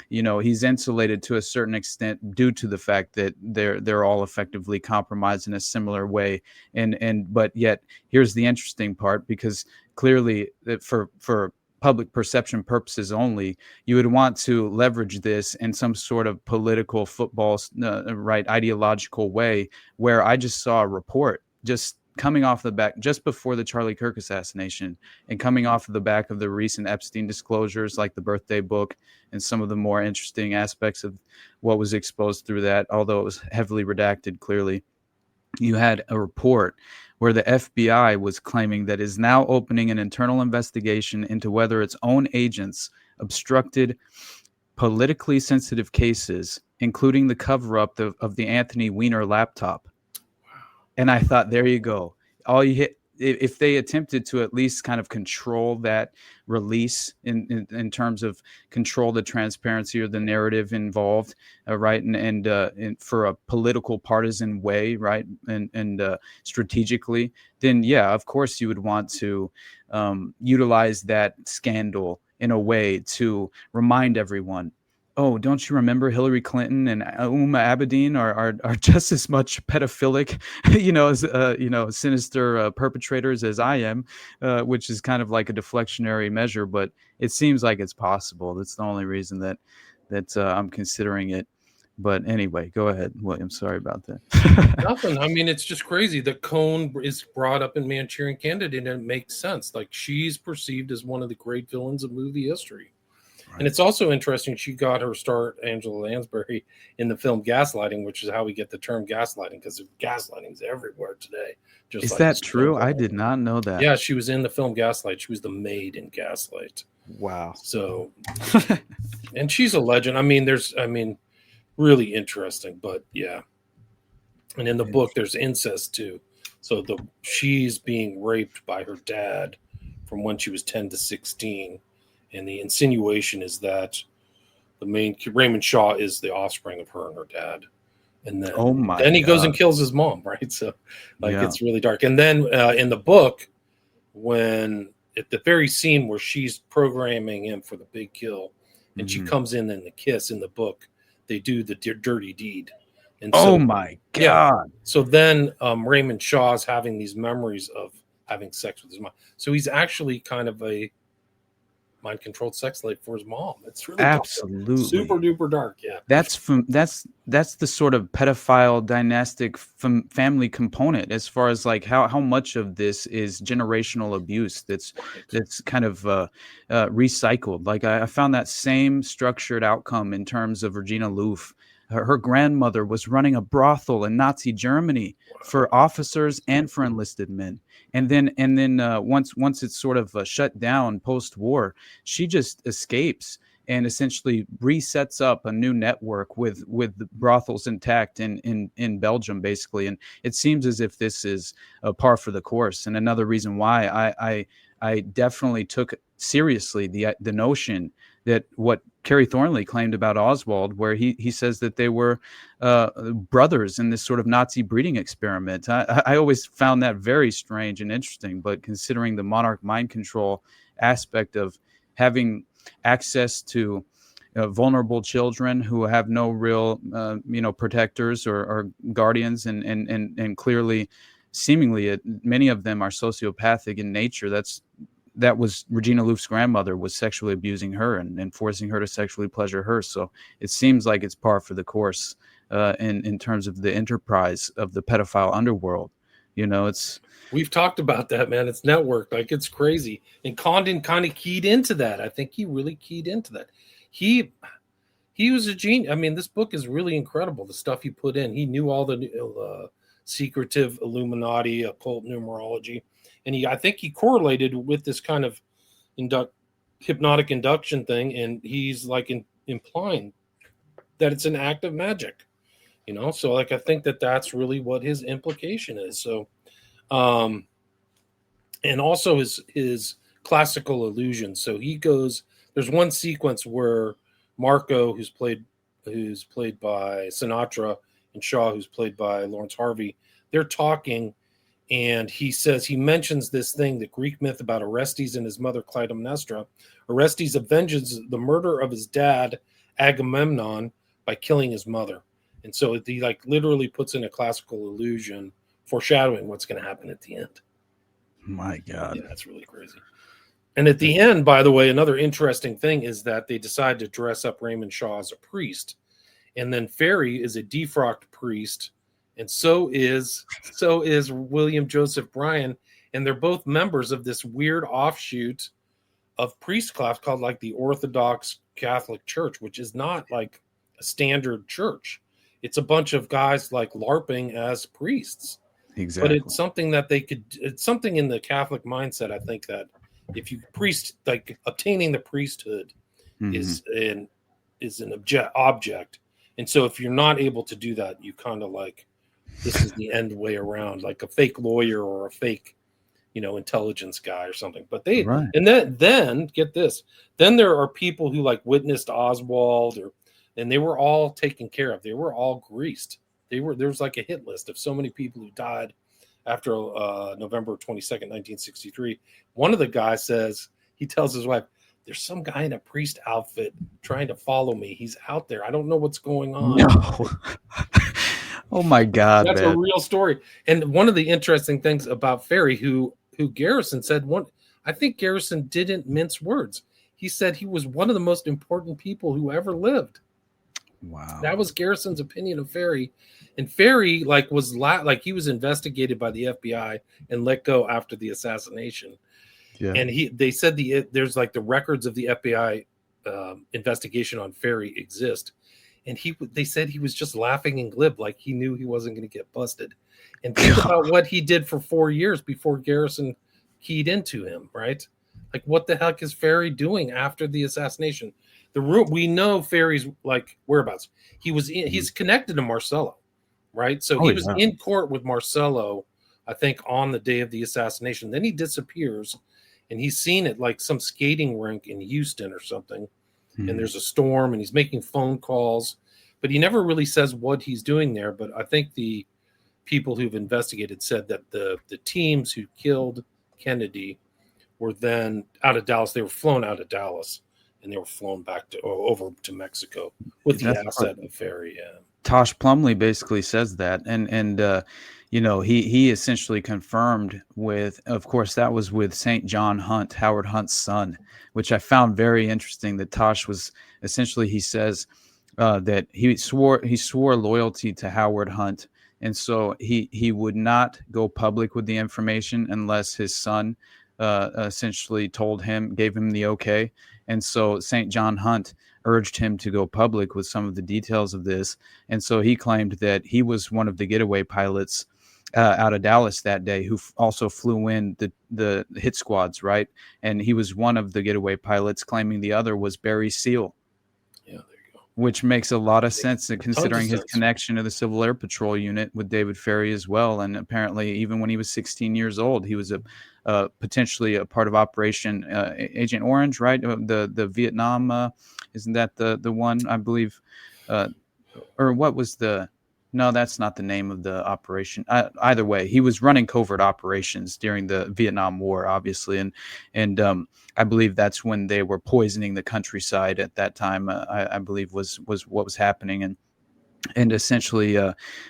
he's insulated to a certain extent due to the fact that they're all effectively compromised in a similar way. But yet, here's the interesting part, because clearly for public perception purposes only, you would want to leverage this in some sort of political football, right, ideological way, where I just saw a report just coming off the back just before the Charlie Kirk assassination and coming off of the back of the recent Epstein disclosures, like the birthday book and some of the more interesting aspects of what was exposed through that, although it was heavily redacted, clearly. You had a report where the FBI was claiming that is now opening an internal investigation into whether its own agents obstructed politically sensitive cases, including the cover-up of the Anthony Weiner laptop. And I thought, there you go. All you hit, if they attempted to at least kind of control that release in terms of control the transparency or the narrative involved, right, and for a political partisan way, right, and strategically, then yeah, of course you would want to utilize that scandal in a way to remind everyone, oh, don't you remember Hillary Clinton and Uma Abedin are just as much pedophilic, as sinister perpetrators as I am, which is kind of like a deflectionary measure, but it seems like it's possible. That's the only reason that I'm considering it. But anyway, go ahead, William. Sorry about that. Nothing. I mean, it's just crazy that Cohn is brought up in Manchurian Candidate, and it makes sense. Like, she's perceived as one of the great villains of movie history. Right. And it's also interesting, she got her start, Angela Lansbury, in the film Gaslighting, which is how we get the term gaslighting, because gaslighting is everywhere today. Is like that true? I did not know that. Yeah, she was in the film Gaslight. She was the maid in Gaslight. Wow. So, and she's a legend. I mean, really interesting, but yeah. And in the book, there's incest too. So she's being raped by her dad from when she was 10 to 16. And the insinuation is that Raymond Shaw is the offspring of her and her dad. And then he goes and kills his mom, right? So It's really dark. And then in the book, when at the very scene where she's programming him for the big kill, and she comes in the kiss in the book, they do the dirty deed. And so, oh my God. Yeah. So then Raymond Shaw's having these memories of having sex with his mom. So he's actually kind of a mind-controlled sex slave for his mom. It's really absolutely dark. Super duper dark. Yeah, that's the sort of pedophile dynastic family component, as far as like how much of this is generational abuse that's kind of recycled. Like I found that same structured outcome in terms of Regina Louf. Her grandmother was running a brothel in Nazi Germany for officers and for enlisted men. And then once it's sort of shut down post-war, she just escapes and essentially resets up a new network with the brothels intact in Belgium, basically. And it seems as if this is a par for the course. And another reason why I definitely took seriously the notion that what Kerry Thornley claimed about Oswald, where he says that they were brothers in this sort of Nazi breeding experiment. I always found that very strange and interesting, but considering the monarch mind control aspect of having access to vulnerable children who have no real protectors or guardians, and clearly, seemingly, many of them are sociopathic in nature. That was Regina Louf's grandmother was sexually abusing her and forcing her to sexually pleasure her. So it seems like it's par for the course in terms of the enterprise of the pedophile underworld. We've talked about that, man. It's networked. Like, it's crazy. And Condon kind of keyed into that. I think he really keyed into that. He was a genius. I mean, this book is really incredible. The stuff he put in. He knew all the secretive Illuminati, occult numerology, and I think he correlated with this kind of hypnotic induction thing, and he's like implying that it's an act of magic, So like I think that's really what his implication is. So, and also his classical illusions. So he goes. There's one sequence where Marco, who's played by Sinatra, and Shaw, who's played by Lawrence Harvey, they're talking, and he mentions this thing, the Greek myth about Orestes and his mother Clytemnestra. Orestes avenges the murder of his dad Agamemnon by killing his mother, and so he like literally puts in a classical illusion, foreshadowing what's going to happen at the end. My God, yeah, that's really crazy. And at the end, by the way, another interesting thing is that they decide to dress up Raymond Shaw as a priest. And then Ferry is a defrocked priest. And so is William Joseph Bryan. And they're both members of this weird offshoot of priest class called like the Orthodox Catholic Church, which is not like a standard church. It's a bunch of guys like LARPing as priests. Exactly. But it's something that it's something in the Catholic mindset, I think, that if you like obtaining the priesthood is an object. And so if you're not able to do that, you kind of like, this is the end way around, like a fake lawyer or a fake, intelligence guy or something. But and then get this, then there are people who like witnessed Oswald and they were all taken care of. They were all greased. There was like a hit list of so many people who died after November 22nd, 1963. One of the guys he tells his wife, there's some guy in a priest outfit trying to follow me. He's out there. I don't know what's going on. No. Oh my God. That's a real story. And one of the interesting things about Ferry, who Garrison said, I think Garrison didn't mince words. He said he was one of the most important people who ever lived. Wow. That was Garrison's opinion of Ferry. And Ferry he was investigated by the FBI and let go after the assassination. Yeah. And they said there's like the records of the FBI investigation on Ferry exist. And they said he was just laughing and glib, like he knew he wasn't going to get busted. And think about what he did for 4 years before Garrison keyed into him, right? Like, what the heck is Ferry doing after the assassination? We know Ferry's like whereabouts. He's connected to Marcello, right? So he was in court with Marcello, I think, on the day of the assassination. Then he disappears, and he's seen at like some skating rink in Houston or something. And there's a storm, and he's making phone calls, but he never really says what he's doing there. But I think the people who've investigated said that the teams who killed Kennedy were then out of Dallas. They were flown out of Dallas, and they were flown back over to Mexico with the asset of Ferry. Yeah. Tosh Plumlee basically says that, and he essentially confirmed with, of course, that was with St. John Hunt, Howard Hunt's son, which I found very interesting. That Tosh was essentially, he says that he swore loyalty to Howard Hunt, and so he would not go public with the information unless his son essentially gave him the okay. And so St. John Hunt urged him to go public with some of the details of this. And so he claimed that he was one of the getaway pilots out of Dallas that day who also flew in the hit squads, right? And he was one of the getaway pilots, claiming the other was Barry Seal. Yeah, there you go. Which makes a lot of sense considering his connection to the Civil Air Patrol unit with David Ferry as well. And apparently, even when he was 16 years old, he was potentially a part of Operation Agent Orange, right? The Vietnam, isn't that the one, I believe? Or what was the... No, that's not the name of the operation. Either way, he was running covert operations during the Vietnam War, obviously, and I believe that's when they were poisoning the countryside at that time. I believe was what was happening, and essentially,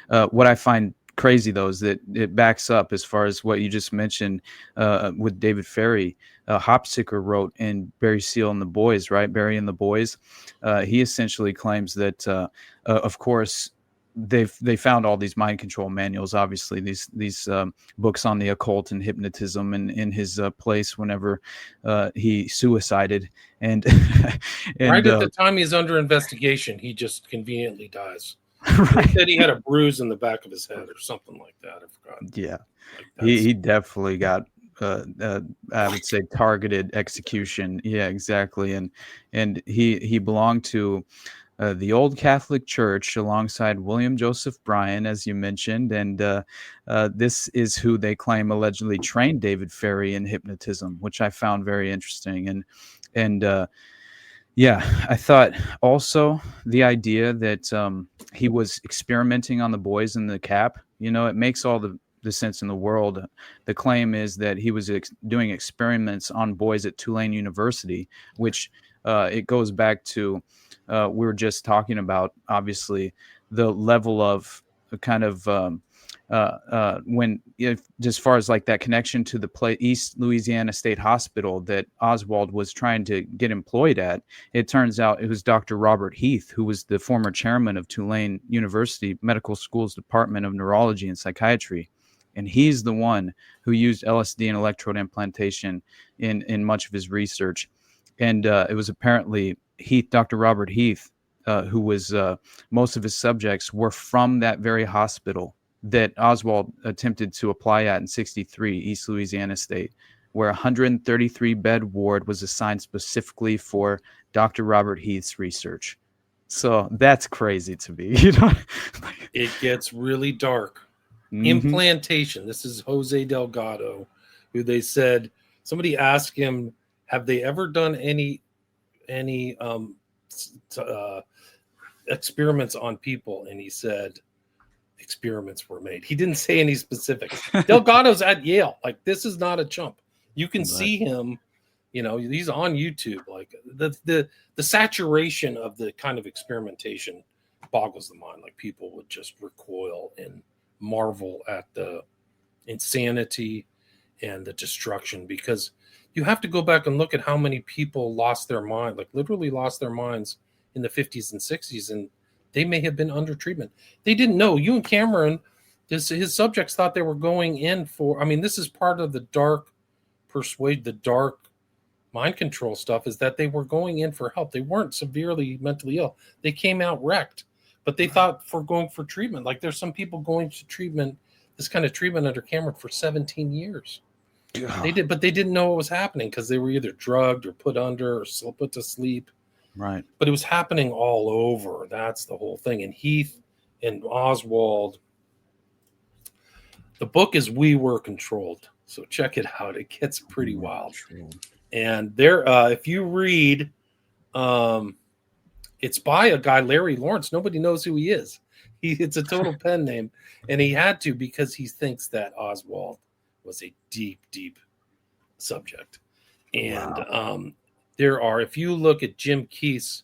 what I find crazy though is that it backs up as far as what you just mentioned with David Ferry. Hopsicker wrote in Barry Seal and the Boys, right? Barry and the Boys. He essentially claims that, of course, they found all these mind control manuals, obviously these books on the occult and hypnotism, and in his place whenever he suicided, and right at the time he's under investigation, he just conveniently dies. He Right. said he had a bruise in the back of his head or something like that. I forgot. Yeah. Like He definitely got I would say targeted execution. Yeah, exactly. And he belonged to the Old Catholic Church alongside William Joseph Bryan, as you mentioned, and this is who they claim allegedly trained David Ferry in hypnotism, which I found very interesting. And yeah, I thought also the idea that he was experimenting on the boys in the cap, it makes all the sense in the world. The claim is that he was doing experiments on boys at Tulane University, which it goes back to we were just talking about, obviously, the level of kind of when as far as like that connection to the East Louisiana State Hospital that Oswald was trying to get employed at. It turns out it was Dr. Robert Heath, who was the former chairman of Tulane University Medical School's Department of Neurology and Psychiatry. And he's the one who used LSD and electrode implantation in much of his research. And it was apparently Dr. Robert Heath, who was most of his subjects were from that very hospital that Oswald attempted to apply at in 63, East Louisiana State, where a 133-bed ward was assigned specifically for Dr. Robert Heath's research. So that's crazy to me. it gets really dark. Mm-hmm. Implantation. This is Jose Delgado, who they said, somebody asked him, have they ever done any experiments on people? And he said, experiments were made. He didn't say any specifics. Delgado's at Yale. Like, this is not a chump. You can see him, he's on YouTube. Like the saturation of the kind of experimentation boggles the mind. Like, people would just recoil and marvel at the insanity and the destruction, because you have to go back and look at how many people lost their mind, like literally lost their minds in the 50s and 60s, and they may have been under treatment. They didn't know. Ewan Cameron, his subjects thought they were going in for, this is part of the dark mind control stuff, is that they were going in for help. They weren't severely mentally ill. They came out wrecked, but they thought for going for treatment. Like, there's some people going to treatment, this kind of treatment under Cameron, for 17 years. They did, but they didn't know what was happening because they were either drugged or put under or put to sleep. Right. But it was happening all over. That's the whole thing. And Heath and Oswald, the book is We Were Controlled. So check it out. It gets pretty wild. And there, if you read, it's by a guy, Larry Lawrence. Nobody knows who he is. It's a total pen name. And he had to, because he thinks that Oswald was a deep, deep subject. And there are, if you look at Jim Keith's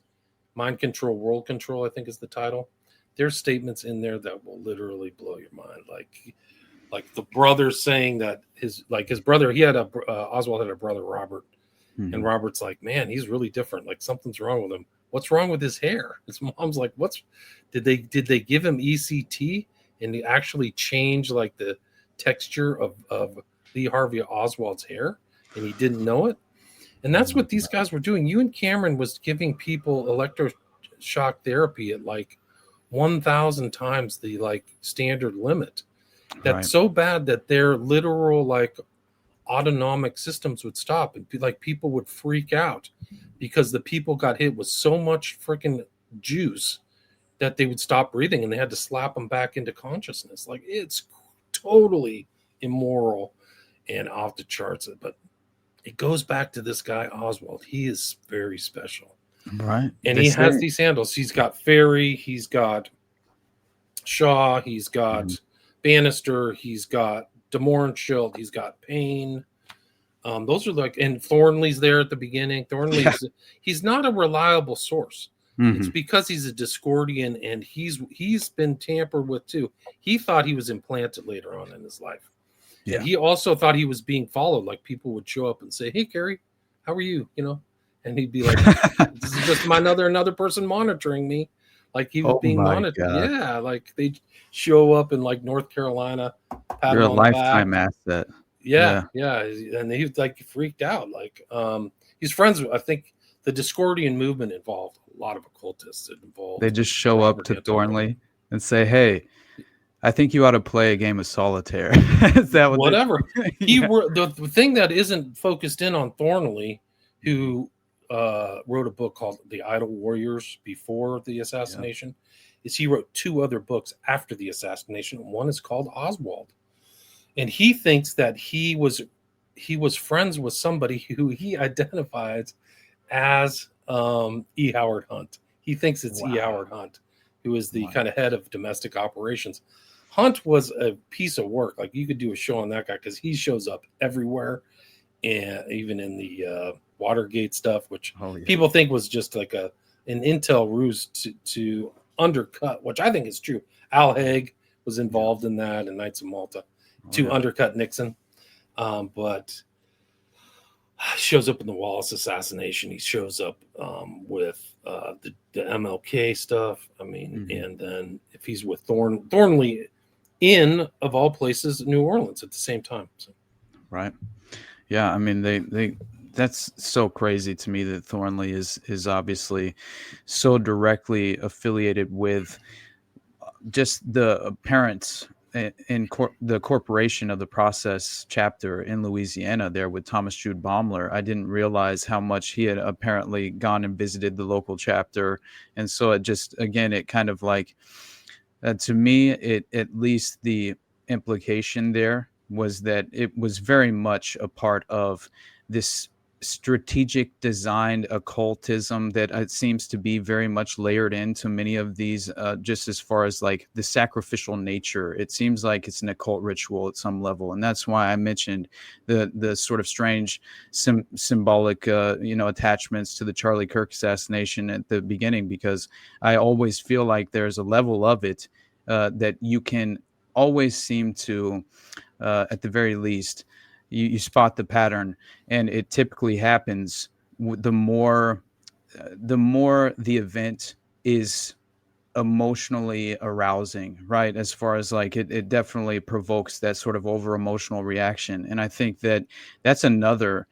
Mind Control, World Control, I think is the title, there's statements in there that will literally blow your mind. Like the brother saying that his brother, Oswald had a brother, Robert, and Robert's like, man, he's really different. Like, something's wrong with him. What's wrong with his hair? His mom's like, did they give him ECT and he actually changed like the texture of Lee Harvey Oswald's hair, and he didn't know it? And that's what these guys were doing. Ewan Cameron was giving people electroshock therapy at like 1,000 times the like standard limit. That's so bad that their literal like autonomic systems would stop, and like people would freak out because the people got hit with so much freaking juice that they would stop breathing, and they had to slap them back into consciousness. Like, it's totally immoral and off the charts. But it goes back to this guy Oswald. He is very special, right? And he has these handles. He's got Ferry, he's got Shaw, he's got Bannister, he's got DeMorenshield, he's got Payne. Those are like, and Thornley's there at the beginning. Thornley's he's not a reliable source. It's because he's a Discordian, and he's been tampered with too. He thought he was implanted later on in his life. Yeah. And he also thought he was being followed. Like, people would show up and say, "Hey, Kerry, how are you?" And he'd be like, "This is just another person monitoring me." Like, he was being monitored. God. Yeah, like they show up in like North Carolina. You're a lifetime asset. Yeah, and he was like freaked out. Like, he's friends with, I think, the Discordian movement involved a lot of occultists. It involved. They just show up to Thornley and say, "Hey, I think you ought to play a game of solitaire." Is that what Whatever. Yeah. The thing that isn't focused in on Thornley, who wrote a book called The Idle Warriors before the assassination, is he wrote 2 other books after the assassination. One is called Oswald, and he thinks that he was friends with somebody who he identifies as E. Howard Hunt. He thinks it's E. Howard Hunt, who is the kind of head of domestic operations. Hunt was a piece of work. Like, you could do a show on that guy because he shows up everywhere, and even in the Watergate stuff, which people think was just like an intel ruse to undercut, which I think is true. Al Haig was involved in that in Knights of Malta to undercut Nixon, but shows up in the Wallace assassination. He shows up with the MLK stuff. I mean, and then if he's with Thornley in, of all places, New Orleans at the same time. So. Right. Yeah. I mean, they that's so crazy to me that Thornley is obviously so directly affiliated with just the parents in the corporation of the Process chapter in Louisiana there with Thomas Jude Baumler. I didn't realize how much he had apparently gone and visited the local chapter. And so it just, again, it kind of like, to me, it at least the implication there was that it was very much a part of this strategic designed occultism that it seems to be very much layered into many of these, just as far as like the sacrificial nature. It seems like it's an occult ritual at some level, and that's why I mentioned the sort of strange symbolic attachments to the Charlie Kirk assassination at the beginning, because I always feel like there's a level of it that you can always seem to, at the very least, you spot the pattern, and it typically happens the more the event is emotionally arousing, right? As far as like it definitely provokes that sort of over emotional reaction. And I think that that's another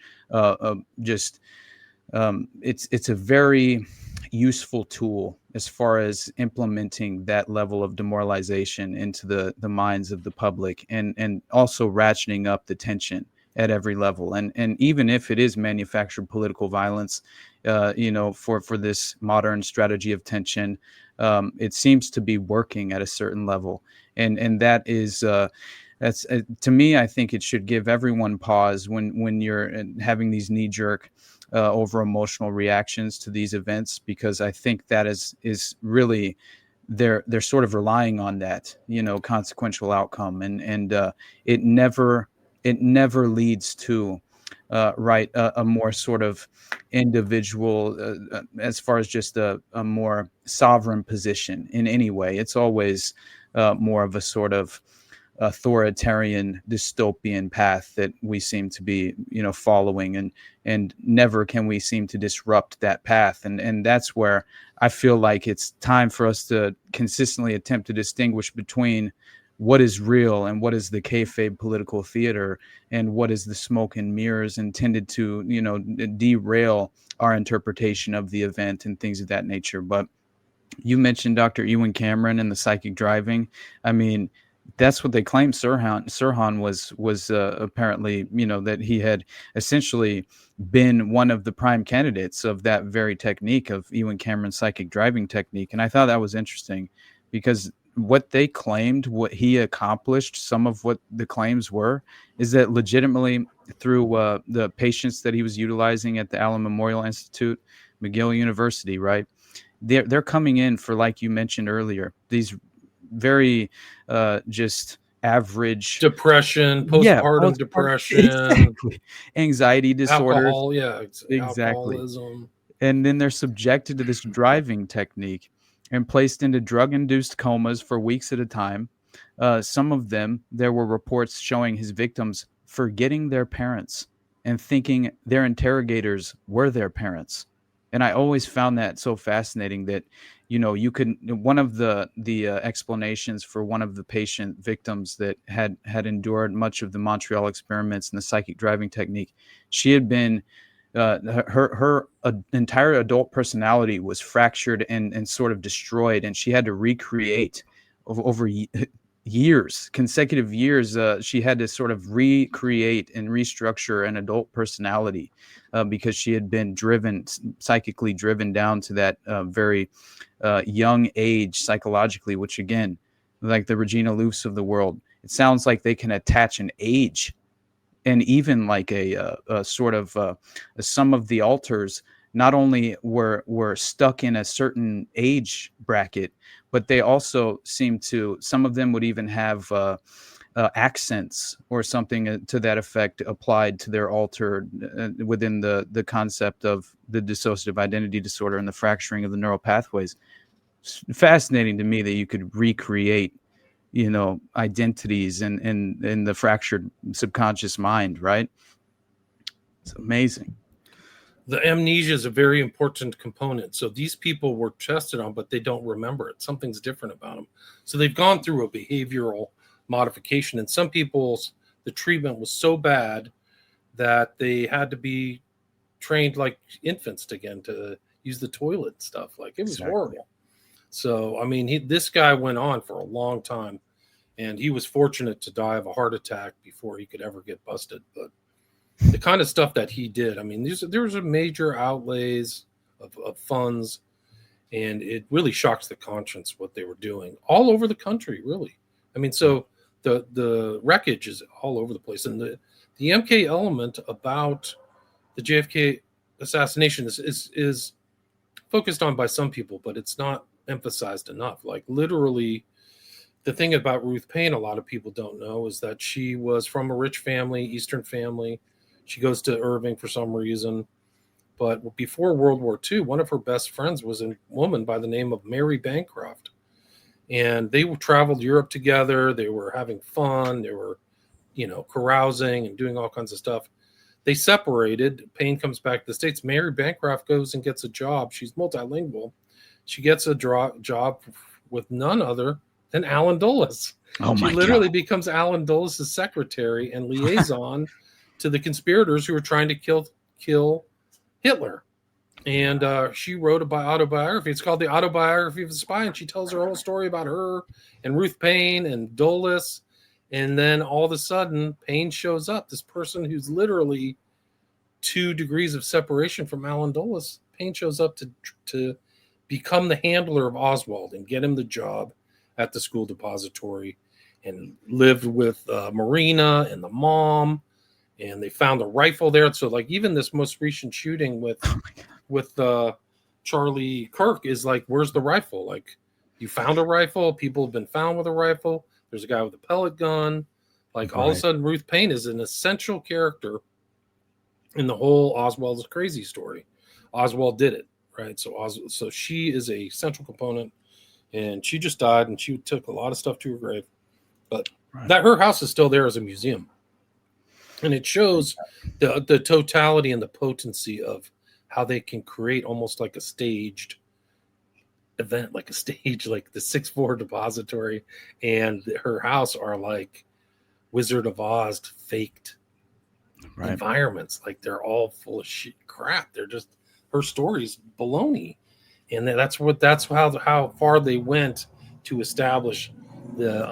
it's a very useful tool as far as implementing that level of demoralization into the minds of the public, and also ratcheting up the tension at every level. And even if it is manufactured political violence, for this modern strategy of tension, it seems to be working at a certain level. And that is, that's to me, I think it should give everyone pause when you're having these knee-jerk over emotional reactions to these events, because I think that is really they're sort of relying on that, consequential outcome, and it never leads to a more sort of individual, as far as just a more sovereign position in any way. It's always more of a sort of authoritarian dystopian path that we seem to be following, and never can we seem to disrupt that path. And that's where I feel like it's time for us to consistently attempt to distinguish between what is real and what is the kayfabe political theater, and what is the smoke and mirrors intended to derail our interpretation of the event and things of that nature. But you mentioned Dr. Ewan Cameron and the psychic driving. I mean, that's what they claim. Sirhan was apparently, that he had essentially been one of the prime candidates of that very technique of Ewan Cameron's psychic driving technique. And I thought that was interesting, because what they claimed, what he accomplished, some of what the claims were, is that legitimately through the patients that he was utilizing at the Allen Memorial Institute, McGill University, right? They're coming in for, like you mentioned earlier, these very just average depression, postpartum depression, exactly. Anxiety disorders, alcohol, exactly. alcoholism. And then they're subjected to this driving technique and placed into drug-induced comas for weeks at a time. Some of them, there were reports showing his victims forgetting their parents and thinking their interrogators were their parents. And I always found that so fascinating that, you could, one of the explanations for one of the patient victims that had endured much of the Montreal experiments and the psychic driving technique, she had been, her entire adult personality was fractured and sort of destroyed, and she had to recreate over years, consecutive years. She had to sort of recreate and restructure an adult personality because she had been psychically driven down to that very young age psychologically, which again, like the Regina Loufs of the world, it sounds like they can attach an age and even like a sort of some of the altars not only were stuck in a certain age bracket, but they also seem to, some of them would even have accents or something to that effect applied to their altar within the concept of the dissociative identity disorder and the fracturing of the neural pathways. It's fascinating to me that you could recreate, identities in the fractured subconscious mind, right? It's amazing. The amnesia is a very important component. So these people were tested on, but they don't remember it. Something's different about them. So they've gone through a behavioral modification. And some people's, the treatment was so bad that they had to be trained like infants again to use the toilet and stuff. Like it was horrible. So, I mean, this guy went on for a long time, and he was fortunate to die of a heart attack before he could ever get busted. But the kind of stuff that he did, I mean, there was a major outlays of funds, and it really shocks the conscience what they were doing all over the country, really. I mean, so the wreckage is all over the place. And the MK element about the JFK assassination is focused on by some people, but it's not emphasized enough. Like literally, the thing about Ruth Paine, a lot of people don't know, is that she was from a rich family, Eastern family. She goes to Irving for some reason. But before World War II, one of her best friends was a woman by the name of Mary Bancroft. And they traveled Europe together. They were having fun. They were, carousing and doing all kinds of stuff. They separated. Paine comes back to the States. Mary Bancroft goes and gets a job. She's multilingual. She gets a job with none other than Alan Dulles. She literally becomes Alan Dulles' secretary and liaison to the conspirators who were trying to kill Hitler. And she wrote an autobiography. It's called The Autobiography of a Spy, and she tells her whole story about her and Ruth Paine and Dulles. And then all of a sudden, Paine shows up, this person who's literally 2 degrees of separation from Alan Dulles. Paine shows up to become the handler of Oswald and get him the job at the school depository, and lived with Marina and the mom, and they found a rifle there. So like even this most recent shooting with Charlie Kirk is like, where's the rifle? Like, you found a rifle. People have been found with a rifle. There's a guy with a pellet gun. Like all of a sudden, Ruth Paine is an essential character in the whole Oswald's crazy story. Oswald did it, right? So she is a central component, and she just died, and she took a lot of stuff to her grave. But that her house is still there as a museum, and it shows the totality and the potency of how they can create almost like a staged event, like the 6-4 depository and her house are like Wizard of Oz faked environments. Like they're all full of shit crap. They're just, her story's baloney. And that's how far they went to establish the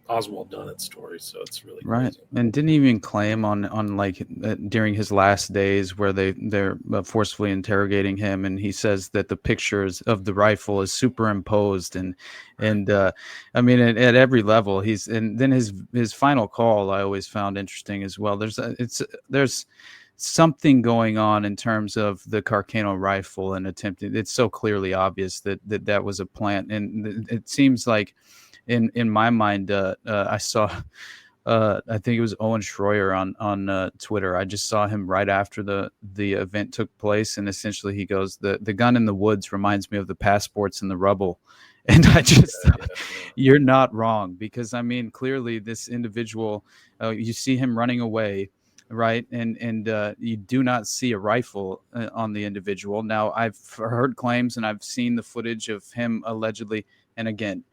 Oswald Dunnett story. So it's really crazy. And didn't even claim on like during his last days where they're forcefully interrogating him, and he says that the pictures of the rifle is superimposed and I mean at every level and then his final call I always found interesting as well. There's something going on in terms of the Carcano rifle and attempting. It's so clearly obvious that was a plant, and it seems like in my mind, I saw, I think it was Owen Schroyer on Twitter. I just saw him right after the event took place, and essentially he goes, the gun in the woods reminds me of the passports in the rubble. And I just thought, you're not wrong, because I mean, clearly this individual, you see him running away, right? And you do not see a rifle on the individual. Now, I've heard claims and I've seen the footage of him allegedly, and again,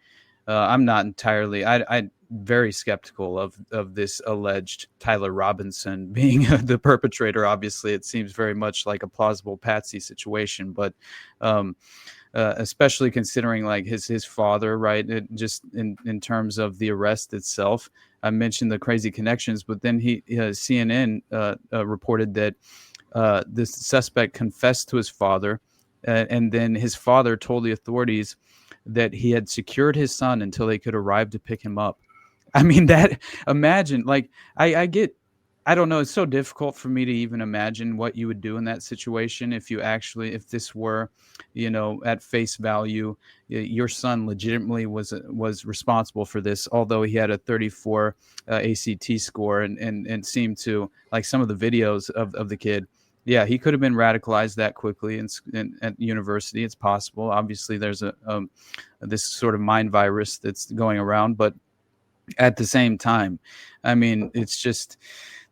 I'm not entirely. I'm very skeptical of this alleged Tyler Robinson being the perpetrator. Obviously, it seems very much like a plausible patsy situation. But especially considering like his father, right? Just in terms of the arrest itself. I mentioned the crazy connections, but then CNN reported that this suspect confessed to his father, and then his father told the authorities that he had secured his son until they could arrive to pick him up. I mean, imagine, like, I get, I don't know, it's so difficult for me to even imagine what you would do in that situation if this were, at face value, your son legitimately was responsible for this, although he had a 34 ACT score and seemed to, like some of the videos of the kid. Yeah, he could have been radicalized that quickly at university. It's possible. Obviously, there's this sort of mind virus that's going around, but at the same time, I mean, it's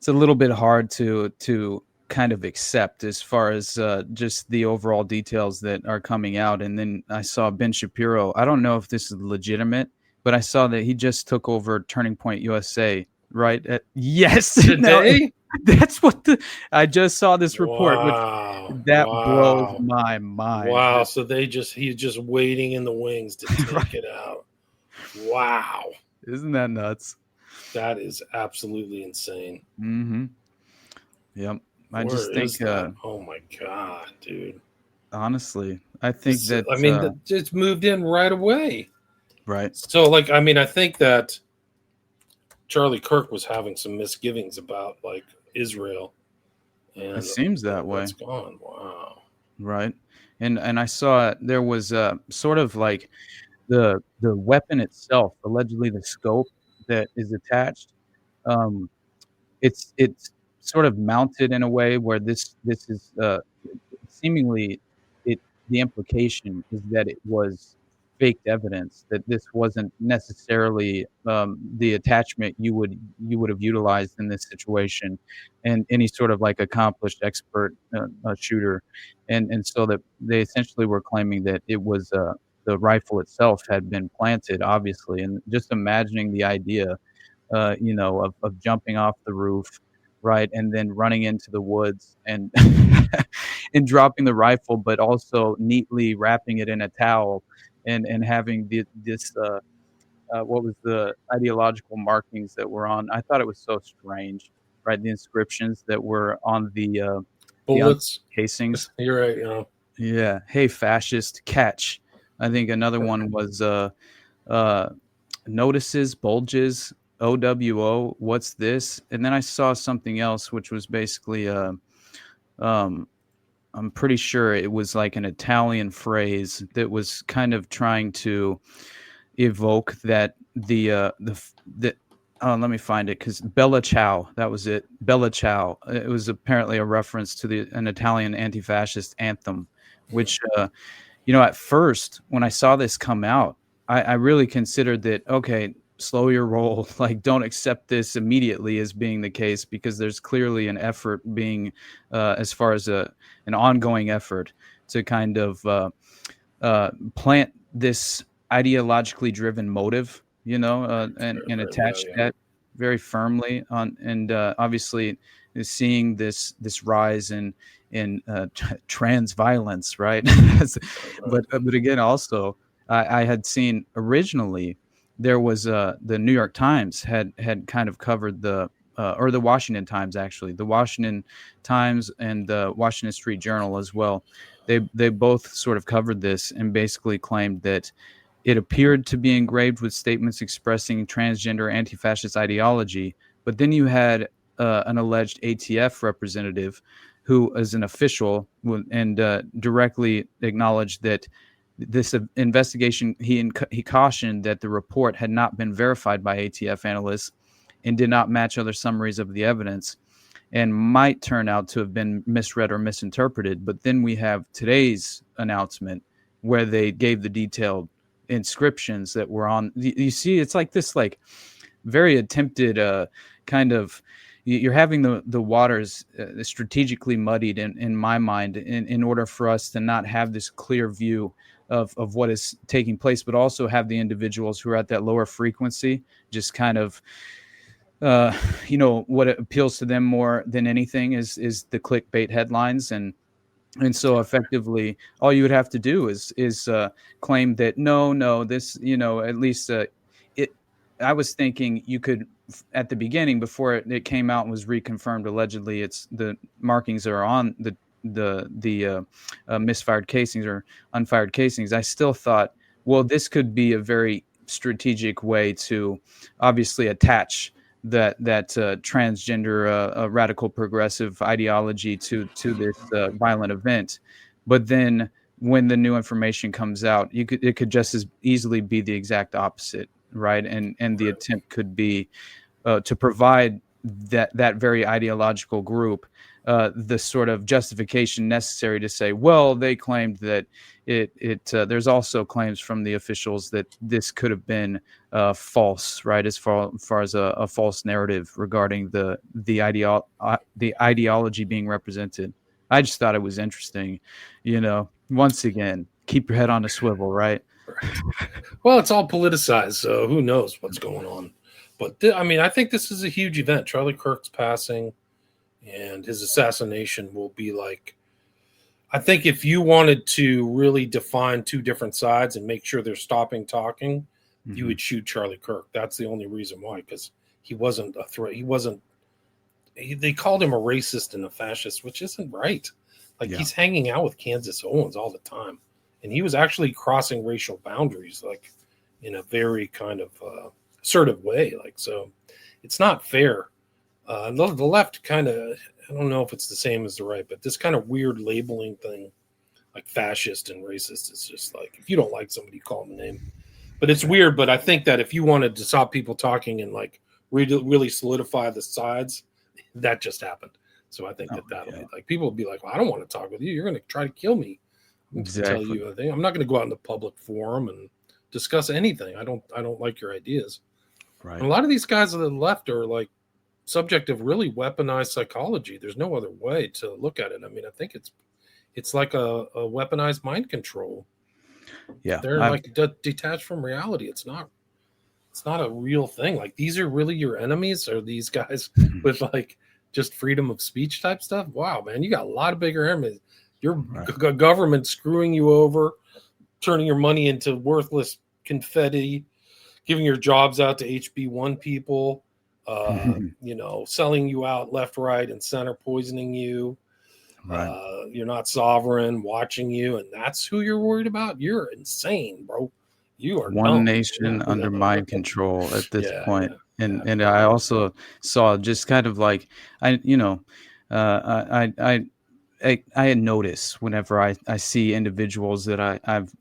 a little bit hard to kind of accept as far as just the overall details that are coming out. And then I saw Ben Shapiro. I don't know if this is legitimate, but I saw that he just took over Turning Point USA. Right? Yes. Today? That's what I just saw this report. Wow. That blows my mind. Wow. So he's just waiting in the wings to take Right. it out. Wow. Isn't that nuts? That is absolutely insane. Mm-hmm. Yep. I Where just think, oh my God, dude. Honestly, I think it's moved in right away. Right. So, like, I mean, I think that Charlie Kirk was having some misgivings about, like, Israel. And it seems that way. It's gone. Wow. Right. And I saw there was sort of like the weapon itself, allegedly the scope that is attached. It's sort of mounted in a way where this is seemingly the implication is that it was faked evidence, that this wasn't necessarily the attachment you would have utilized in this situation, and any sort of like accomplished expert shooter, and so that they essentially were claiming that it was the rifle itself had been planted, obviously, and just imagining the idea, of jumping off the roof, right, and then running into the woods and and dropping the rifle, but also neatly wrapping it in a towel and having this what was the ideological markings that were on. I thought it was so strange, right? The inscriptions that were on the bullets casings. You're right. Yeah. Hey, fascist, catch. I think another one was notices, bulges, OWO, what's this? And then I saw something else, which was basically I'm pretty sure it was like an Italian phrase that was kind of trying to evoke that let me find it, because Bella Ciao, that was it. Bella Ciao. It was apparently a reference to an Italian anti-fascist anthem, which at first when I saw this come out, I really considered that, okay, slow your roll, like don't accept this immediately as being the case, because there's clearly an effort being as far as an ongoing effort to kind of plant this ideologically driven motive, and attach that very firmly on, and obviously seeing this rise in trans violence, right? but again, also I had seen originally there was the New York Times had kind of covered or the Washington Times, actually, the Washington Times and the Washington Street Journal as well. They both sort of covered this and basically claimed that it appeared to be engraved with statements expressing transgender anti-fascist ideology. But then you had an alleged ATF representative who is an official and directly acknowledged that this investigation, he cautioned that the report had not been verified by ATF analysts and did not match other summaries of the evidence and might turn out to have been misread or misinterpreted. But then we have today's announcement where they gave the detailed inscriptions that were on. You see, it's like this, like very attempted kind of, you're having the waters strategically muddied in my mind in order for us to not have this clear view of what is taking place, but also have the individuals who are at that lower frequency just kind of what appeals to them more than anything is the clickbait headlines and And so effectively, all you would have to do is claim that no, this, at least it. I was thinking you could at the beginning, before it came out and was reconfirmed. Allegedly, it's the markings are on the misfired casings or unfired casings. I still thought, well, this could be a very strategic way to obviously attach that transgender radical progressive ideology to this violent event. But then when the new information comes out, it could just as easily be the exact opposite, right? And the attempt could be to provide that very ideological group the sort of justification necessary to say, well, they claimed that there's also claims from the officials that this could have been false, right? As far as a false narrative regarding the ideology being represented. I just thought it was interesting, once again, keep your head on a swivel, right? Well, it's all politicized, so who knows what's going on. But I think this is a huge event. Charlie Kirk's passing and his assassination will be like, I think if you wanted to really define two different sides and make sure they're stopping talking, you would shoot Charlie Kirk. That's the only reason why, because he wasn't a threat. They called him a racist and a fascist, which isn't right. He's hanging out with Kansas Owens all the time. And he was actually crossing racial boundaries, like in a very kind of assertive way. So it's not fair. The left kind of, I don't know if it's the same as the right, but this kind of weird labeling thing, like fascist and racist, is just like, if you don't like somebody, call them a name. But it's weird. But I think that if you wanted to stop people talking and like really solidify the sides, that just happened. So I think that'll be like, people will be like, well, I don't want to talk with you. You're going to try to kill me. Exactly. Tell you a thing. I'm not going to go out in the public forum and discuss anything. I don't like your ideas. Right. And a lot of these guys on the left are like subject of really weaponized psychology. There's no other way to look at it. I think it's like a weaponized mind control. Yeah, they're like detached from reality. It's not a real thing. Like, these are really your enemies, or these guys with like just freedom of speech type stuff. Wow, man, you got a lot of bigger enemies. Your government screwing you over, turning your money into worthless confetti, giving your jobs out to HB1 people, selling you out left, right, and center, poisoning you. Right. You're not sovereign, watching you, and that's who you're worried about? You're insane, bro. You are one dumb. nation under mind control at this point. Yeah. And I also saw just kind of like, I had noticed whenever I see individuals that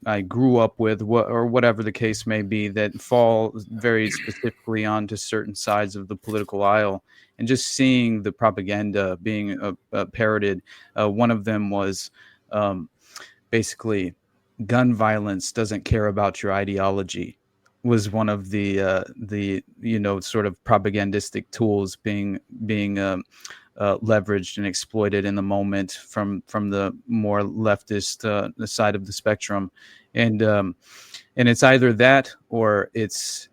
I grew up with, or whatever the case may be, that fall very specifically onto certain sides of the political aisle, and just seeing the propaganda being parroted. One of them was basically, gun violence doesn't care about your ideology, was one of the sort of propagandistic tools being leveraged and exploited in the moment from the more leftist the side of the spectrum, and it's either that, or it's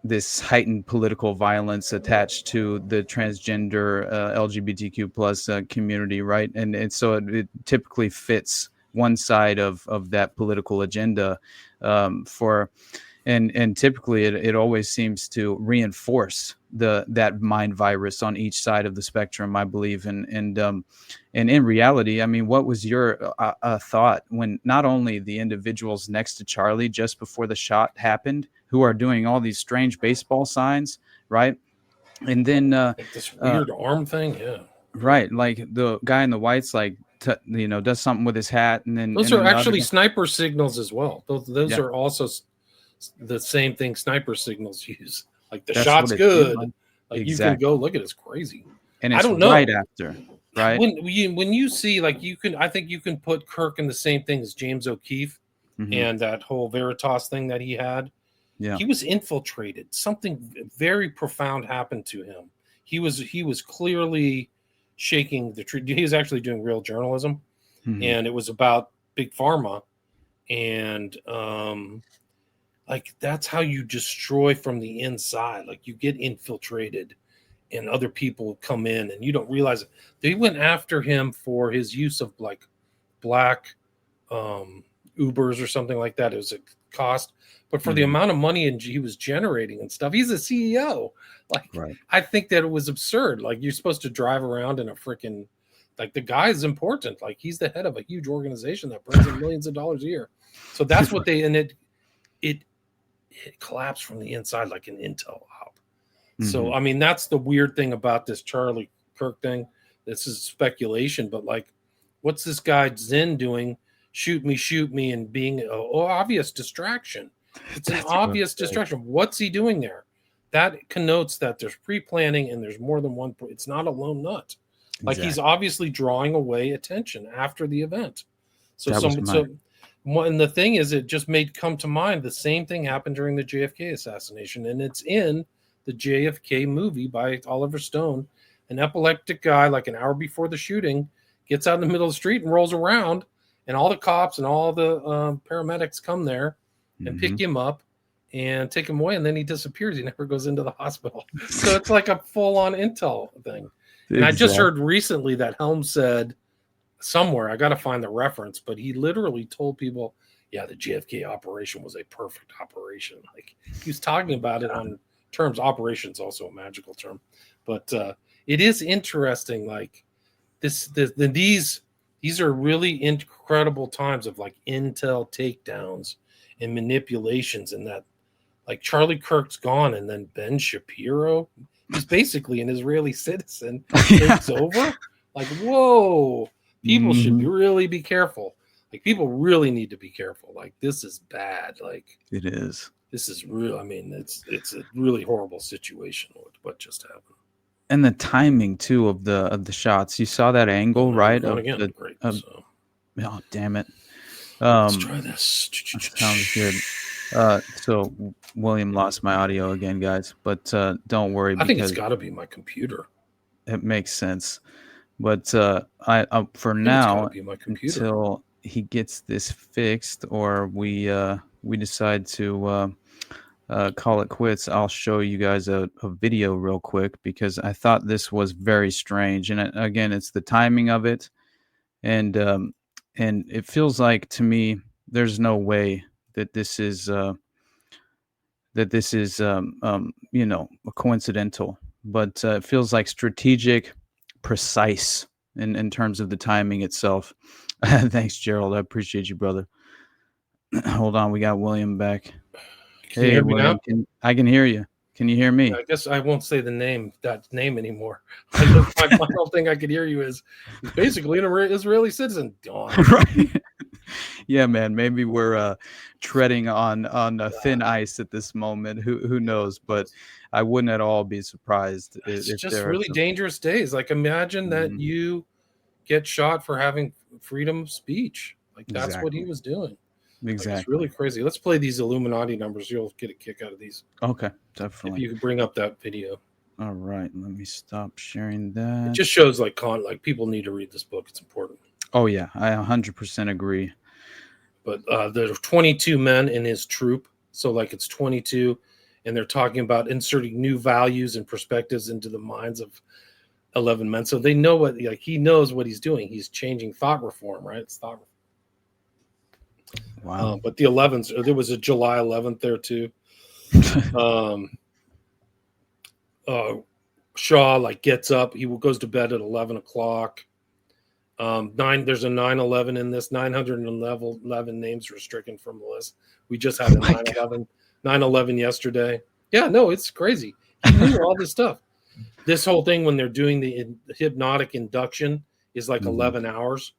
this heightened political violence attached to the transgender LGBTQ plus community, right? And so it typically fits one side of that political agenda and typically it always seems to reinforce that mind virus on each side of the spectrum, I believe. And in reality, I mean, what was your thought when not only the individuals next to Charlie just before the shot happened, who are doing all these strange baseball signs, right? And then like this weird arm thing, right, like the guy in the whites, like does something with his hat, and then those are actually sniper signals as well. Those are also the same thing sniper signals use. Like, the shot's good. Like exactly. You can go look at it. It's crazy. And it's, I don't know. Right after, right? When you see, like, I think you can put Kirk in the same thing as James O'Keefe and that whole Veritas thing that he had. Yeah. He was infiltrated. Something very profound happened to him. He was clearly shaking the tree. He was actually doing real journalism, and it was about big pharma, and like, that's how you destroy from the inside. Like, you get infiltrated, and other people come in, and you don't realize it. They went after him for his use of like black Ubers or something like that. It was a cost, but for the amount of money he was generating and stuff, he's a CEO. Like, I think that it was absurd. Like, you're supposed to drive around in a freaking, like, the guy is important. Like, he's the head of a huge organization that brings in millions of dollars a year. So that's what it collapsed from the inside like an Intel op. So, I mean, that's the weird thing about this Charlie Kirk thing. This is speculation, but like, what's this guy Zen doing? Shoot me, and being an obvious distraction. It's an obvious distraction. What's he doing there? That connotes that there's pre-planning and there's more than one. It's not a lone nut. Like, he's obviously drawing away attention after the event. So and the thing is, it just come to mind the same thing happened during the JFK assassination, and it's in the JFK movie by Oliver Stone. An epileptic guy, like an hour before the shooting, gets out in the middle of the street and rolls around, and all the cops and all the paramedics come there and pick him up and take him away, and then he disappears. He never goes into the hospital. So it's like a full-on Intel thing. And I just heard recently that Helms said somewhere, I got to find the reference, but he literally told people, yeah, the JFK operation was a perfect operation. Like, he was talking about it on terms. Operation's also a magical term, but it is interesting. Like, these are really incredible times of like Intel takedowns and manipulations, and that, like, Charlie Kirk's gone, and then Ben Shapiro, he's basically an Israeli citizen, takes over. Like, whoa, people should really be careful. Like, people really need to be careful. Like, this is bad. Like, it is. This is real. I mean, it's a really horrible situation with what just happened. And the timing too of the shots. You saw that angle, right? Great. Oh, damn it. Let's try this. Sounds good. So William lost my audio again, guys, but don't worry. I think it's got to be my computer. It makes sense. But I for now, until he gets this fixed, or we decide to call it quits, I'll show you guys a video real quick, because I thought this was very strange. And again, it's the timing of it, and it feels like, to me, there's no way that this is coincidental, but it feels like strategic, precise in terms of the timing itself. Thanks, Gerald. I appreciate you, brother. Hold on, we got William back. Can you hear me now? I can hear you. Can you hear me? I guess I won't say that name anymore. My final thing I could hear you is, he's basically an Israeli citizen. Right. Yeah, man. Maybe we're treading on thin ice at this moment. Who knows? But I wouldn't at all be surprised. It's just really dangerous days. Like, imagine that you get shot for having freedom of speech. Like, that's what he was doing. Exactly. Like, it's really crazy. Let's play these Illuminati numbers. You'll get a kick out of these. Okay, definitely. If you could bring up that video. All right, let me stop sharing that. It just shows like people need to read this book. It's important. Oh yeah, I 100% agree. But there are 22 men in his troop, so like it's 22, and they're talking about inserting new values and perspectives into the minds of 11 men. So they know he knows what he's doing. He's changing thought reform, right? It's thought reform. Wow. But the 11th, there was a July 11th there too. Shaw gets up. He goes to bed at 11 o'clock. There's a 9/11 in this. 911 names were stricken from the list. We just had a 9/11 yesterday. Yeah, no, it's crazy. He knew all this stuff. This whole thing, when they're doing the hypnotic induction, is like 11 hours.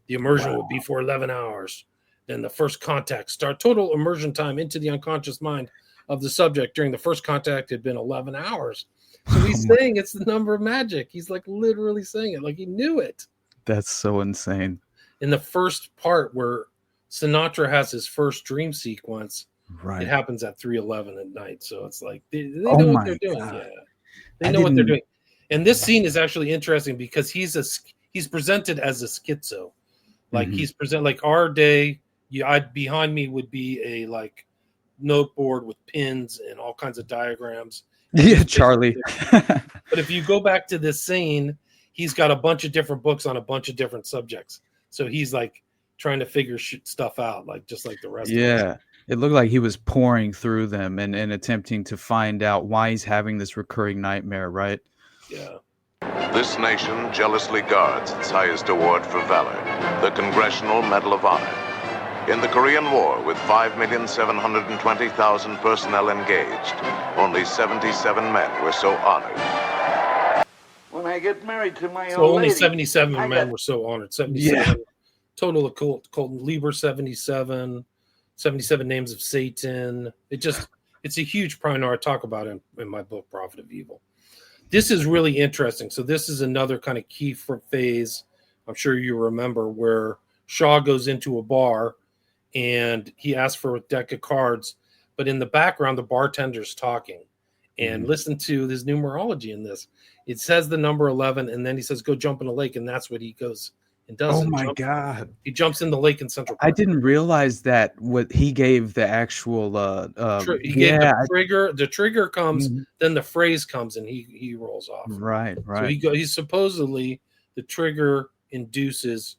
The immersion would be for 11 hours. Then the first contact start. Total immersion time into the unconscious mind of the subject during the first contact had been 11 hours. So he's saying it's the number of magic. He's like literally saying it like he knew it. That's so insane. In the first part where Sinatra has his first dream sequence, right, it happens at 3:11 at night. So it's like they know what they're doing. Yeah, they know what they're doing. And this scene is actually interesting because he's presented as a schizo. Like he's presented like our day. Behind me would be a note board with pins and all kinds of diagrams. Yeah, Charlie. But if you go back to this scene, he's got a bunch of different books on a bunch of different subjects. So he's like trying to figure stuff out, like just like the rest of us. Yeah. It looked like he was pouring through them and attempting to find out why he's having this recurring nightmare, right? Yeah. This nation jealously guards its highest award for valor, the Congressional Medal of Honor. In the Korean War, with 5,720,000 personnel engaged, only 77 men were so honored. When I get married to my So old only lady, 77 men were so honored. 77. Yeah. Total of Colton Lieber 77 Names of Satan. It's a huge primary I talk about in my book, Prophet of Evil. This is really interesting. So this is another kind of key phase, I'm sure you remember, where Shaw goes into a bar and he asks for a deck of cards, but in the background, the bartender's talking. And listen to his numerology in this. It says the number 11, and then he says, go jump in a lake, and that's what he goes and does. Oh my God. He jumps in the lake in Central Park. I didn't realize that what he gave the actual he gave the trigger. The trigger comes, then the phrase comes, and he rolls off. Right. So he's supposedly the trigger induces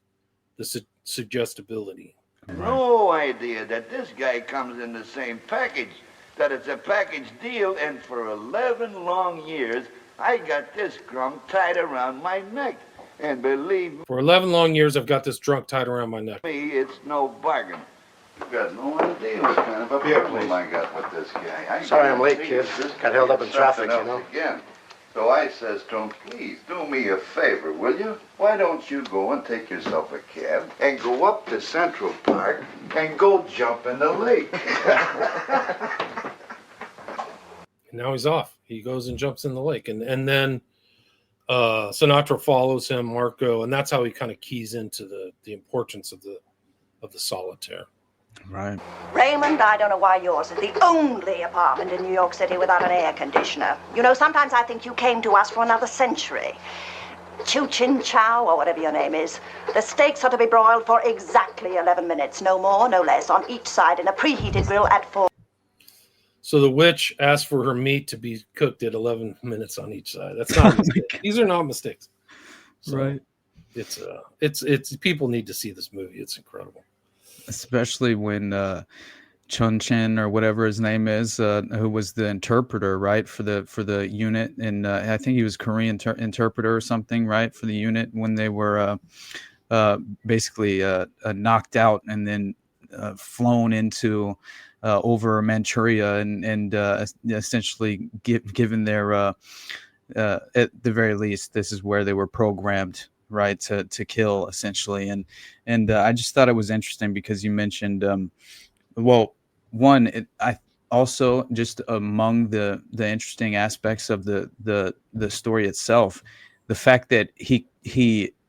the suggestibility. no idea that this guy comes in the same package, that it's a package deal, and for 11 long years, I got this crumb tied around my neck. And believe me, For 11 long years, I've got this drunk tied around my neck. it's no bargain. You've got no idea what kind of a problem I got with this guy. Sorry I'm late, kid. Got held up in traffic, you know. Again. So I says to him, please do me a favor, will you? Why don't you go and take yourself a cab and go up to Central Park and go jump in the lake? And now he's off. He goes and jumps in the lake. And then Sinatra follows him, Marco, and that's how he kind of keys into the importance of the solitaire. Right. Raymond, I don't know why yours is the only apartment in New York City without an air conditioner. You know, sometimes I think you came to us for another century. Chu Chin Chow, or whatever your name is. The steaks are to be broiled for exactly 11 minutes, no more, no less, on each side in a preheated grill at 4. So the witch asked for her meat to be cooked at 11 minutes on each side. That's not a mistake. These are not mistakes. So Right. It's people need to see this movie. It's incredible. Especially when Chun Chen or whatever his name is, who was the interpreter, right, for the unit, and I think he was Korean interpreter or something, right, for the unit when they were basically knocked out and then flown into over Manchuria and essentially given their at the very least, this is where they were programmed, right, to kill essentially. And I just thought it was interesting because you mentioned I also just among the interesting aspects of the story itself, the fact that he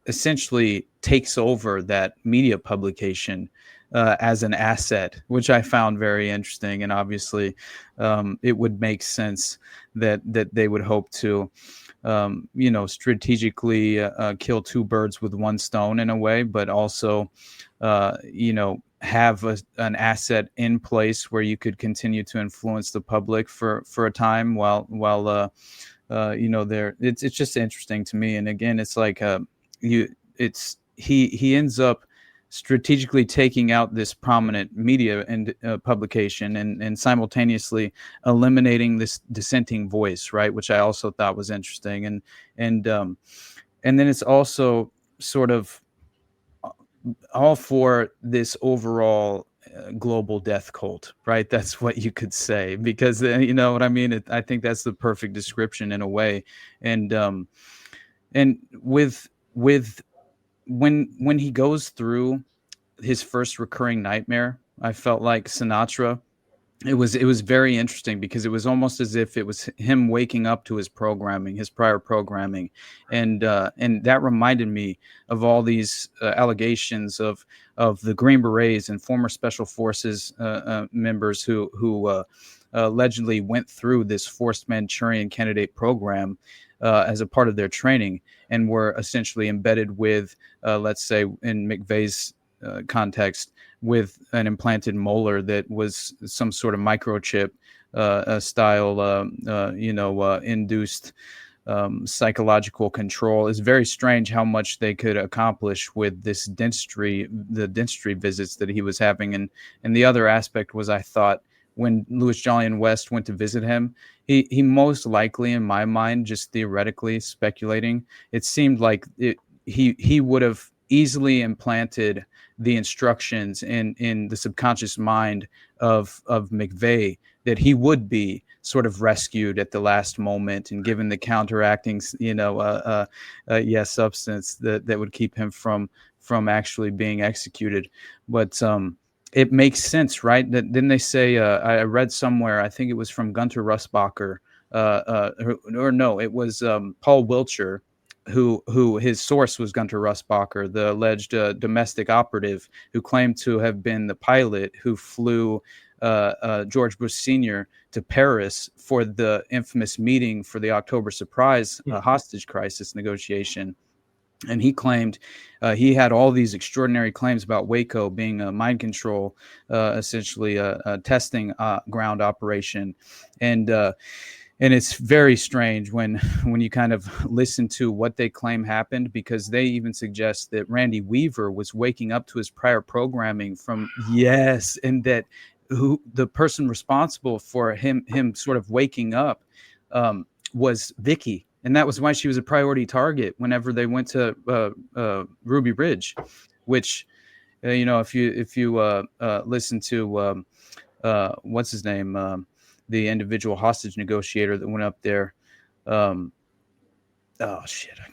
essentially takes over that media publication as an asset, which I found very interesting. And obviously it would make sense that they would hope to strategically kill two birds with one stone in a way, but also have an asset in place where you could continue to influence the public for a time while there. It's just interesting to me. And again, it's like he ends up strategically taking out this prominent media and publication and simultaneously eliminating this dissenting voice, right, which I also thought was interesting. And then it's also sort of all for this overall global death cult, right? That's what you could say, because you know what I mean? I think that's the perfect description in a way. And with when he goes through his first recurring nightmare, I felt like Sinatra, it was very interesting because it was almost as if it was him waking up to his prior programming, and that reminded me of all these allegations of the Green Berets and former Special Forces members who allegedly went through this forced Manchurian candidate program as a part of their training and were essentially embedded with, let's say, in McVeigh's context, with an implanted molar that was some sort of microchip style, induced psychological control. It's very strange how much they could accomplish with the dentistry visits that he was having. And the other aspect was, I thought, when Louis Jolyon West went to visit him, he most likely, in my mind, just theoretically speculating, it seemed like he would have easily implanted the instructions in the subconscious mind of McVeigh that he would be sort of rescued at the last moment and given the counteracting, substance that would keep him from actually being executed. But it makes sense, right? Didn't they say? I read somewhere. I think it was from Gunter Russbacher, or no, it was Paul Wiltshire, who his source was Gunter Russbacher, the alleged domestic operative who claimed to have been the pilot who flew George Bush Sr. to Paris for the infamous meeting for the October surprise hostage crisis negotiation. And he claimed he had all these extraordinary claims about Waco being a mind control, essentially a testing ground operation. And it's very strange when you kind of listen to what they claim happened, because they even suggest that Randy Weaver was waking up to his prior programming and that the person responsible for him sort of waking up was Vicky. And that was why she was a priority target whenever they went to Ruby Ridge, which, if you listen to what's his name, the individual hostage negotiator that went up there. I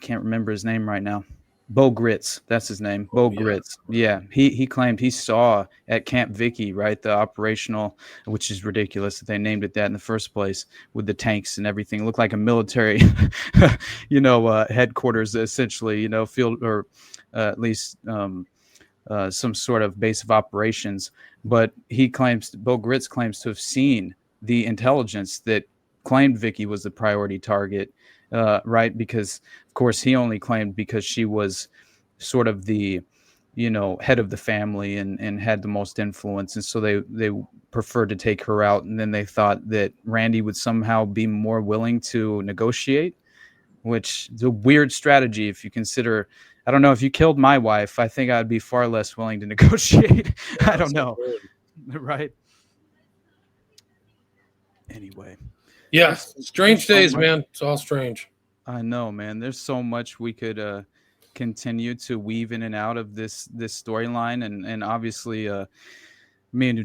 can't remember his name right now. Bo Gritz, that's his name. Bo Gritz. Yeah, he claimed he saw at Camp Vicky, right, the operational, which is ridiculous that they named it that in the first place, with the tanks and everything. It looked like a military, headquarters, essentially, field, or at least some sort of base of operations. But Bo Gritz claims to have seen the intelligence that claimed Vicky was the priority target, right? Because, of course, he only claimed because she was sort of the, head of the family and had the most influence. And so they preferred to take her out. And then they thought that Randy would somehow be more willing to negotiate, which is a weird strategy if you consider. I don't know, if you killed my wife, I think I'd be far less willing to negotiate. Yeah, I don't know. Right. Anyway. Yeah. Strange days, man. It's all strange. I know, man. There's so much we could continue to weave in and out of this storyline. And obviously,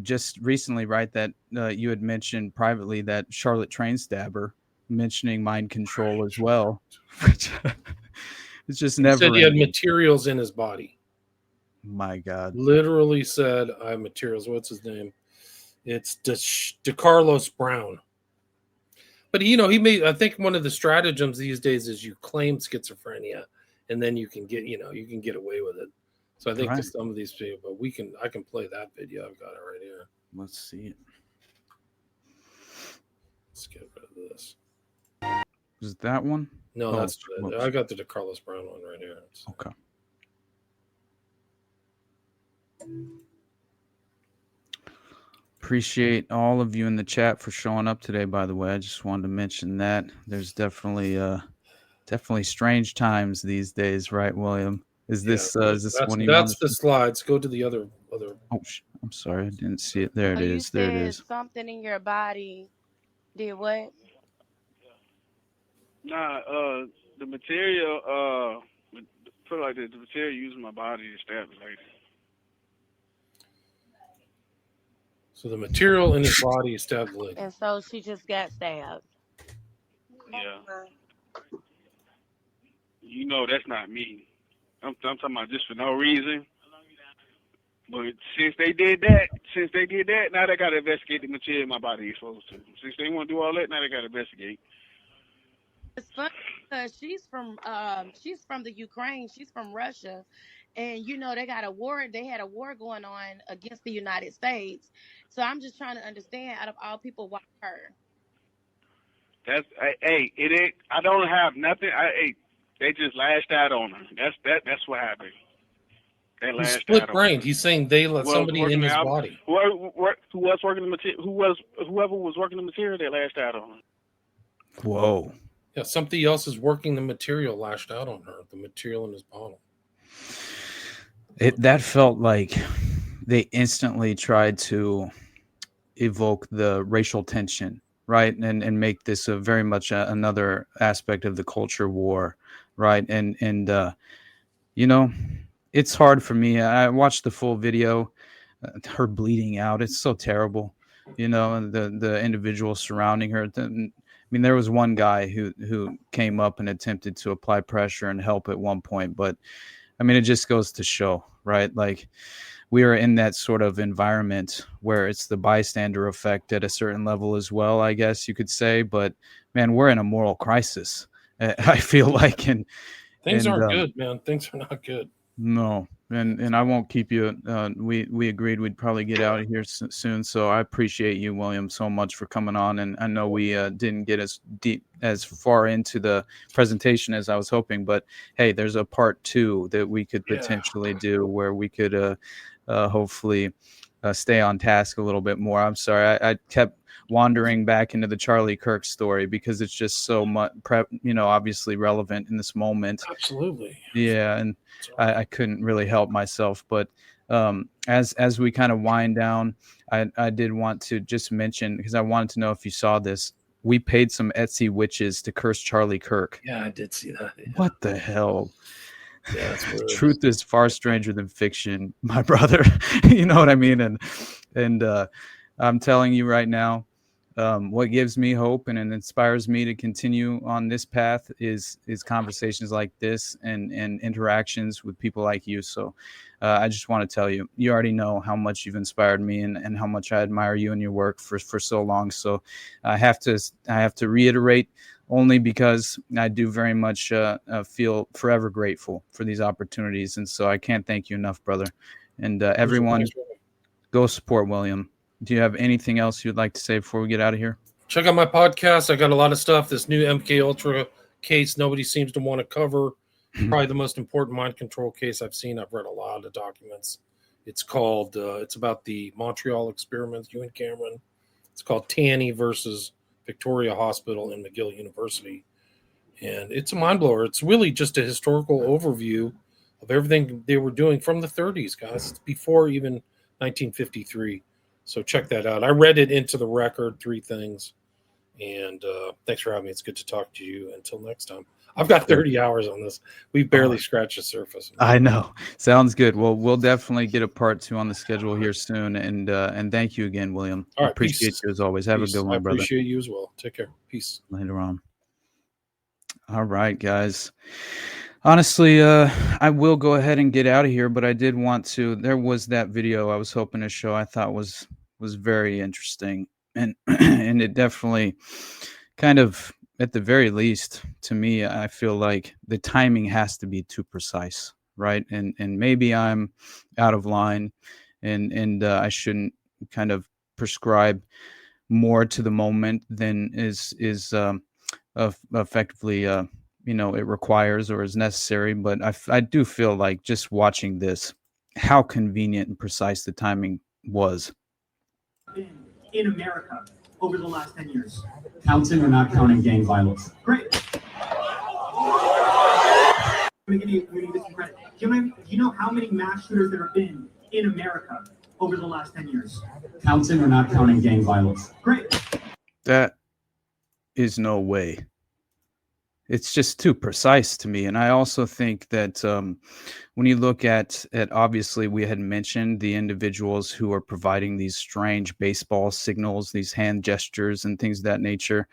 just recently, right, that you had mentioned privately that Charlotte train stabber mentioning mind control as well. Which it's just never. He said he had materials in his body. My God. Literally said, I have materials. What's his name? It's DeCarlos Brown. But, he made, I think one of the stratagems these days is you claim schizophrenia and then you can get, you can get away with it. So I think to some of these people, but I can play that video. I've got it right here. Let's see it. Let's get rid of this. Is it that one? No, that's I got the DeCarlos Brown one right here. Okay. Appreciate all of you in the chat for showing up today, by the way. I just wanted to mention that. There's definitely strange times these days, right, William? Is this one? That's the slides. Go to the other. Oh, I'm sorry, I didn't see it. There it is. There it is. Something in your body did what? Nah, the material, put it like this, the material using my body to stab the lady. So the material in his body is stabbed the lady. And so she just got stabbed. Yeah. That's not me. I'm talking about just for no reason. But since they did that, now they got to investigate the material in my body is supposed to. Since they want to do all that, now they got to investigate. It's funny because she's from the Ukraine. She's from Russia. And, they got a war. They had a war going on against the United States. So I'm just trying to understand, out of all people, why her? It ain't. I don't have nothing. They just lashed out on her. That's what happened. They lashed split out brained. He's saying they let somebody in his body. Whoever was working the material, they lashed out on her. Whoa. Yeah, something else is working. The material lashed out on her. The material in his bottle. That felt like they instantly tried to evoke the racial tension, right, and make this a very much another aspect of the culture war, right, and you know, it's hard for me. I watched the full video, her bleeding out. It's so terrible, and the individual surrounding her. I mean, there was one guy who came up and attempted to apply pressure and help at one point, but I mean, it just goes to show, right? Like, we are in that sort of environment where it's the bystander effect at a certain level as well, I guess you could say. But man, we're in a moral crisis. I feel like, things aren't good, man. Things are not good. No, and I won't keep you. We agreed we'd probably get out of here soon. So I appreciate you, William, so much for coming on. And I know we didn't get as far into the presentation as I was hoping, but hey, there's a part 2 that we could potentially do where we could hopefully stay on task a little bit more. I'm sorry, I kept wandering back into the Charlie Kirk story because it's just so much, obviously relevant in this moment. Absolutely. Yeah, and I couldn't really help myself. But as we kind of wind down, I did want to just mention, because I wanted to know if you saw this, we paid some Etsy witches to curse Charlie Kirk. Yeah, I did see that. Yeah. What the hell? Yeah, that's weird. Truth is far stranger than fiction, my brother. You know what I mean? And I'm telling you right now, what gives me hope and it inspires me to continue on this path is conversations like this and interactions with people like you. So I just want to tell you, you already know how much you've inspired me and how much I admire you and your work for so long. So I have to reiterate, only because I do very much feel forever grateful for these opportunities. And so I can't thank you enough, brother. And everyone, go support William. Do you have anything else you'd like to say before we get out of here? Check out my podcast. I got a lot of stuff. This new MK Ultra case nobody seems to want to cover. Probably the most important mind control case I've seen. I've read a lot of documents. It's called, it's about the Montreal experiments, Ewan Cameron. It's called Tanny versus Victoria Hospital and McGill University. And it's a mind blower. It's really just a historical overview of everything they were doing from the 30s, guys. It's before even 1953. So check that out. I read it into the record, 3 things. And thanks for having me. It's good to talk to you. Until next time. I've got 30 hours on this. We barely scratched the surface. I know. Sounds good. Well, we'll definitely get a part 2 on the schedule here soon. And thank you again, William. All right, appreciate peace. you as always. Have Peace. a good one, brother. I appreciate you as well. Take care. Peace. Later on. All right, guys. Honestly, I will go ahead and get out of here, but I did want to. There was that video I was hoping to show. I thought was very interesting, and and it definitely kind of, at the very least, to me, I feel like the timing has to be too precise, right? And maybe I'm out of line, and I shouldn't kind of prescribe more to the moment than is effectively it requires or is necessary. But I do feel like, just watching this, how convenient and precise the timing was. In America over the last 10 years. Counting or not counting gang violence? Great. Let me give you some credit. Do you know how many mass shooters there have been in America over the last 10 years? Counting or not counting gang violence? Great. That is no way. It's just too precise to me. And I also think that when you look at obviously, we had mentioned the individuals who are providing these strange baseball signals, these hand gestures and things of that nature.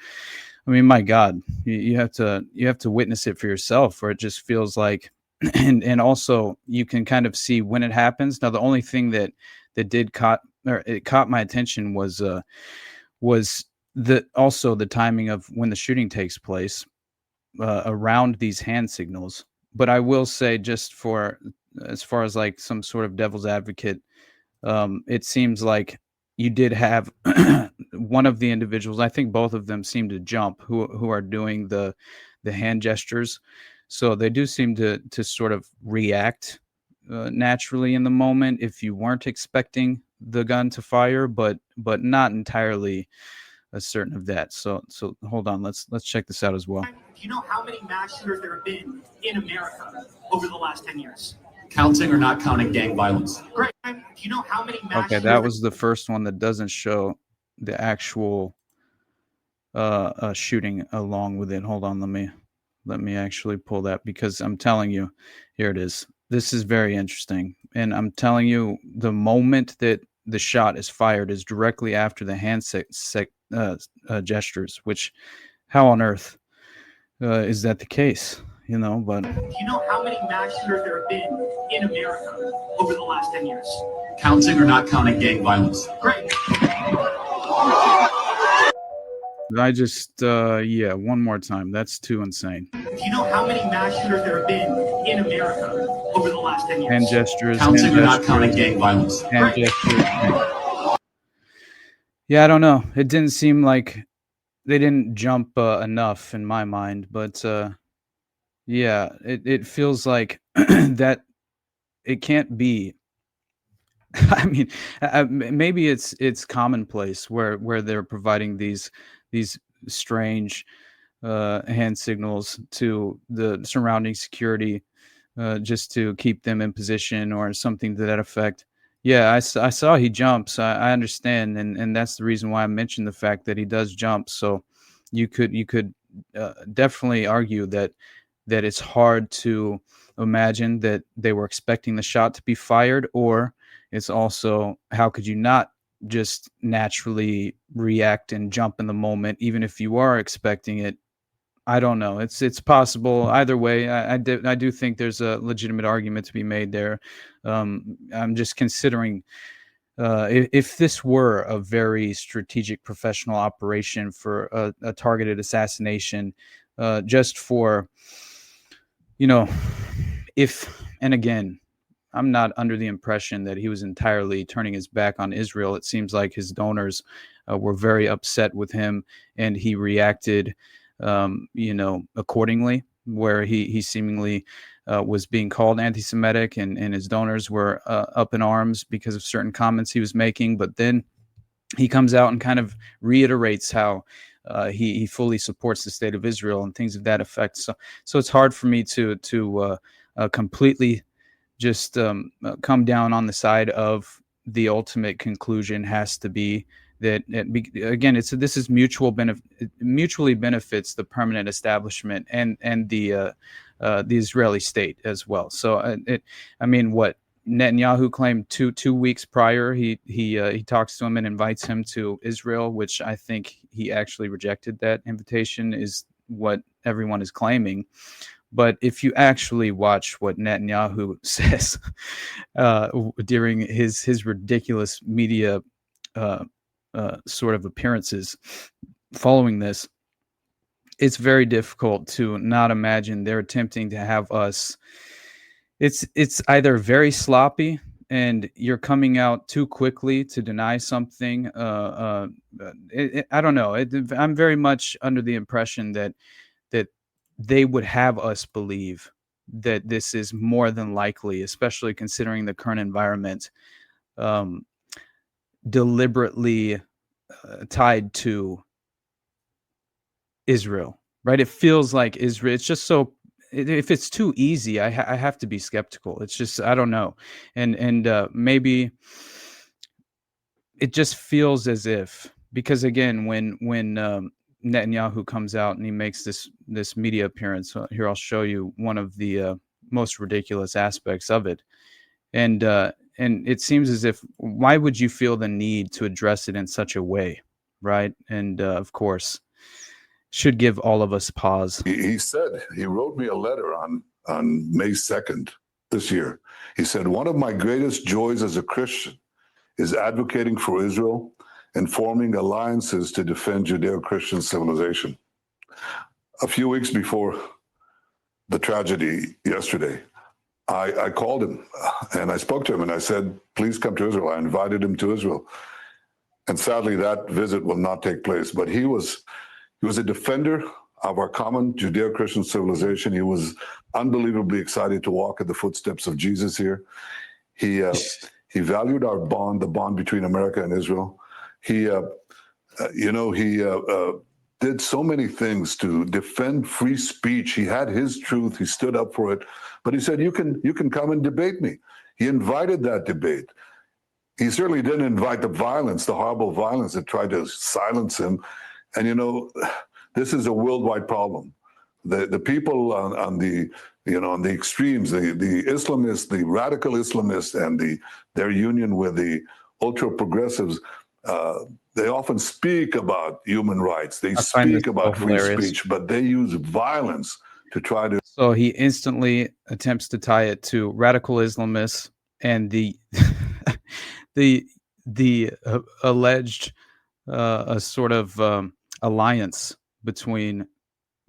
I mean, my God, you have to witness it for yourself, or it just feels like, and also you can kind of see when it happens. Now, the only thing that caught my attention was the timing of when the shooting takes place. Around these hand signals. But I will say, just as far as like some sort of devil's advocate, it seems like you did have one of the individuals, I think both of them seem to jump, who are doing the hand gestures. So they do seem to sort of react naturally in the moment if you weren't expecting the gun to fire, but not entirely certain of that. So hold on, let's check this out as well. Do you know how many mass shooters there have been in America over the last 10 years? Counting or not counting gang violence? Great. Do you know how many mass Okay, that was the first one that doesn't show the actual shooting along with it. Hold on, let me actually pull that, because I'm telling you, here it is. This is very interesting, and I'm telling you, the moment that the shot is fired is directly after the hand gestures. Which, how on earth is that the case? But do you know how many mass shooters there have been in America over the last 10 years? Counting or not counting gang violence? Great. I just, one more time. That's too insane. Do you know how many mass shooters there have been in America over the last 10 years? Hand gestures. Counting or not counting gang violence? Hand gestures. Yeah, I don't know. It didn't seem like they didn't jump enough in my mind, but yeah, it feels like that it can't be. I mean, maybe it's commonplace where they're providing these strange hand signals to the surrounding security just to keep them in position or something to that effect. Yeah, I saw he jumps. I understand, and that's the reason why I mentioned the fact that he does jump. So you could definitely argue that it's hard to imagine that they were expecting the shot to be fired, or it's also, how could you not just naturally react and jump in the moment, even if you are expecting it? I don't know. It's possible either way. I do think there's a legitimate argument to be made there. I'm just considering if this were a very strategic professional operation for a targeted assassination, just for, if, and again, I'm not under the impression that he was entirely turning his back on Israel. It seems like his donors were very upset with him, and he reacted accordingly, where he seemingly was being called anti-Semitic, and his donors were up in arms because of certain comments he was making. But then he comes out and kind of reiterates how he fully supports the state of Israel and things of that effect. So it's hard for me to completely just come down on the side of the ultimate conclusion has to be that again, this is mutually benefits the permanent establishment and the Israeli state as well. So what Netanyahu claimed two weeks prior, he talks to him and invites him to Israel, which I think he actually rejected that invitation, is what everyone is claiming. But if you actually watch what Netanyahu says during his ridiculous media sort of appearances following this, it's very difficult to not imagine they're attempting to have us. It's either very sloppy and you're coming out too quickly to deny something. I don't know. I'm very much under the impression that they would have us believe that this is more than likely, especially considering the current environment, deliberately tied to Israel, right? It feels like Israel. It's just so, if it's too easy, I have to be skeptical. It's just, I don't know. And maybe it just feels as if, because again, when Netanyahu comes out and he makes this media appearance. Here, I'll show you one of the most ridiculous aspects of it. And it seems as if, why would you feel the need to address it in such a way, right? And of course, should give all of us pause. He said, he wrote me a letter on May 2nd this year. He said, one of my greatest joys as a Christian is advocating for Israel and forming alliances to defend Judeo-Christian civilization. A few weeks before the tragedy yesterday, I called him and I spoke to him and I said, please come to Israel. I invited him to Israel. And sadly, that visit will not take place. But he was a defender of our common Judeo-Christian civilization. He was unbelievably excited to walk in the footsteps of Jesus here. He valued our bond, the bond between America and Israel. He He did so many things to defend free speech. He had his truth. He stood up for it. But he said, you can come and debate me. He invited that debate. He certainly didn't invite the violence, the horrible violence that tried to silence him. And, this is a worldwide problem. The people on the extremes, the Islamists, the radical Islamists, and their union with the ultra progressives, they often speak about human rights. They speak about free speech, but they use violence to try to. So he instantly attempts to tie it to radical Islamists and the alleged a sort of alliance between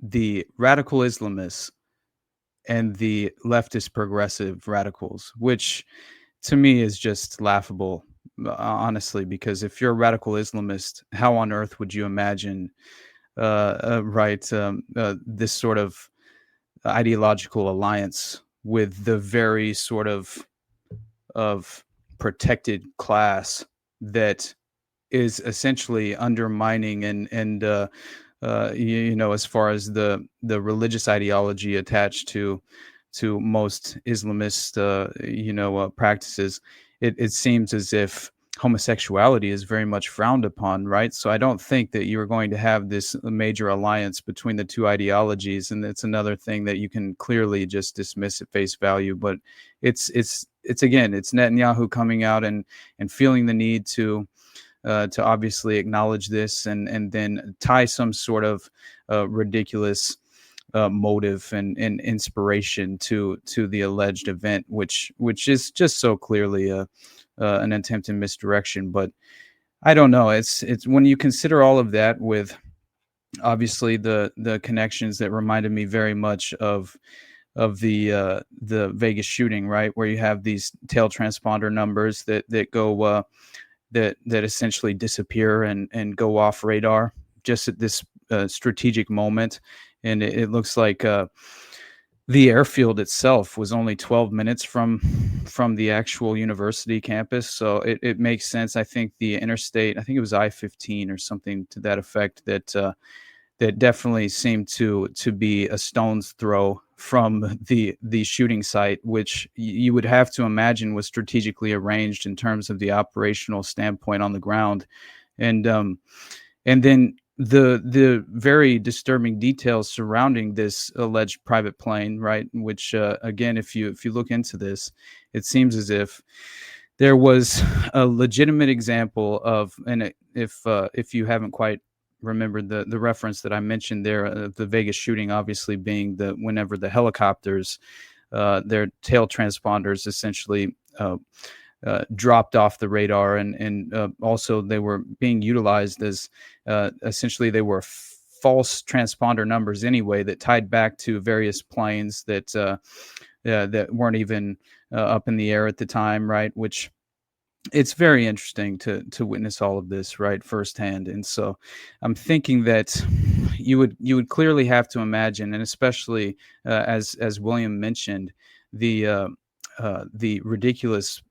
the radical Islamists and the leftist progressive radicals, which to me is just laughable, honestly, because if you're a radical Islamist, how on earth would you imagine this sort of ideological alliance with the very sort of protected class that is essentially undermining and as far as the religious ideology attached to most Islamist practices, it seems as if homosexuality is very much frowned upon, right? So I don't think that you're going to have this major alliance between the two ideologies, and it's another thing that you can clearly just dismiss at face value. But it's Netanyahu coming out and feeling the need to obviously acknowledge this and then tie some sort of ridiculous motive and inspiration to the alleged event, which is just so clearly an attempt in misdirection. But I don't know. It's when you consider all of that with obviously the connections that reminded me very much of the Vegas shooting, right, where you have these tail transponder numbers that go that essentially disappear and go off radar just at this strategic moment. And it looks like the airfield itself was only 12 minutes from the actual university campus. So it makes sense. I think the interstate, I think it was I-15 or something to that effect, that definitely seemed to be a stone's throw from the shooting site, which you would have to imagine was strategically arranged in terms of the operational standpoint on the ground. And then the very disturbing details surrounding this alleged private plane, right? Which again, if you look into this, it seems as if there was a legitimate example of, and if you haven't quite remembered the reference that I mentioned there of the Vegas shooting, obviously being whenever the helicopters, their tail transponders essentially dropped off the radar, and also they were being utilized as essentially they were false transponder numbers anyway that tied back to various planes that weren't even up in the air at the time, right? Which it's very interesting to witness all of this, right, firsthand. And so I'm thinking that you would clearly have to imagine, and especially as William mentioned, the ridiculous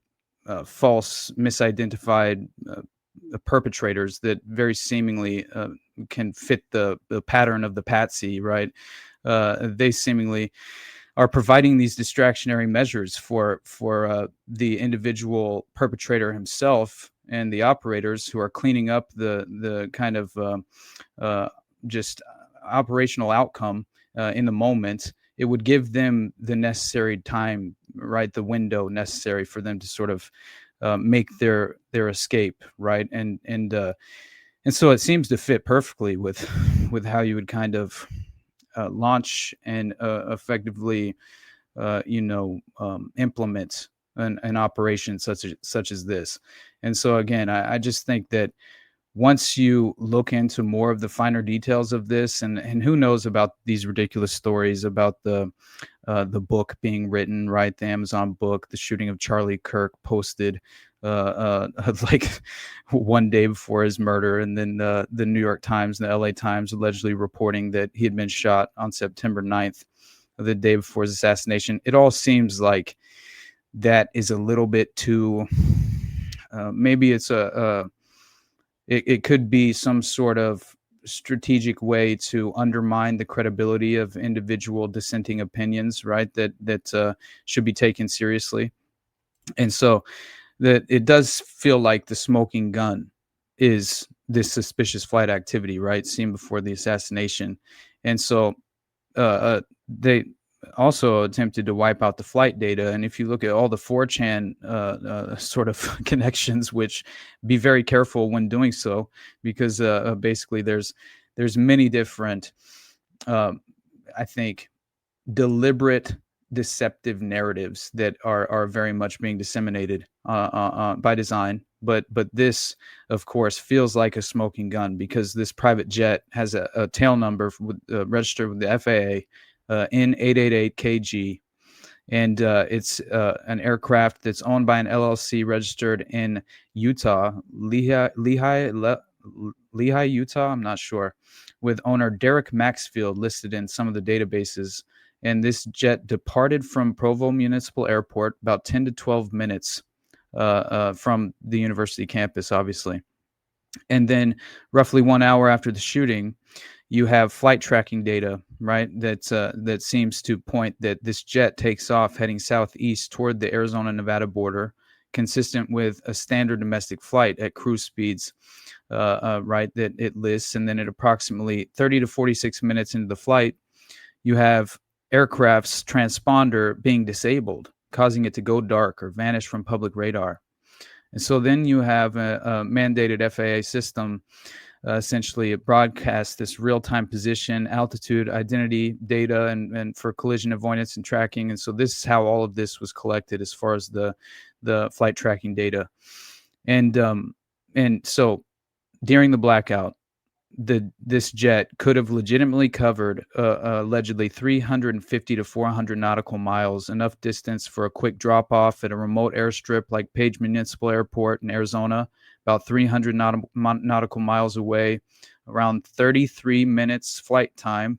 false misidentified perpetrators that very seemingly can fit the pattern of the patsy, right? They seemingly are providing these distractionary measures for the individual perpetrator himself and the operators who are cleaning up the kind of just operational outcome in the moment. It would give them the necessary time, right, the window necessary for them to sort of make their escape, right, and so it seems to fit perfectly with how you would kind of launch and effectively, implement an operation such as this. And so again, I just think that once you look into more of the finer details of this, and who knows about these ridiculous stories about the book being written, right? The Amazon book, the shooting of Charlie Kirk, posted like one day before his murder, and then the New York Times and the LA Times allegedly reporting that he had been shot on September 9th, the day before his assassination. It all seems like that is a little bit too maybe it's it could be some sort of strategic way to undermine the credibility of individual dissenting opinions, right? That should be taken seriously. And so that it does feel like the smoking gun is this suspicious flight activity, right? Seen before the assassination. And so they also attempted to wipe out the flight data. And if you look at all the 4chan sort of connections, which be very careful when doing so, because basically there's many different, I think, deliberate deceptive narratives that are very much being disseminated by design. But this, of course, feels like a smoking gun, because this private jet has a tail number registered with the FAA, N888KG, and it's an aircraft that's owned by an LLC registered in Utah, Lehigh, Utah. I'm not sure, with owner Derek Maxfield listed in some of the databases. And this jet departed from Provo Municipal Airport about 10 to 12 minutes from the university campus, obviously. And then roughly 1 hour after the shooting, you have flight tracking data, right? That seems to point that this jet takes off heading southeast toward the Arizona-Nevada border, consistent with a standard domestic flight at cruise speeds, right, that it lists. And then at approximately 30 to 46 minutes into the flight, you have aircraft's transponder being disabled, causing it to go dark or vanish from public radar. And so then you have a mandated FAA system. Essentially, it broadcasts this real-time position, altitude, identity data, and for collision avoidance and tracking. And so this is how all of this was collected as far as the flight tracking data. And so during the blackout, this jet could have legitimately covered allegedly 350 to 400 nautical miles, enough distance for a quick drop-off at a remote airstrip like Page Municipal Airport in Arizona, about 300 nautical miles away, around 33 minutes flight time,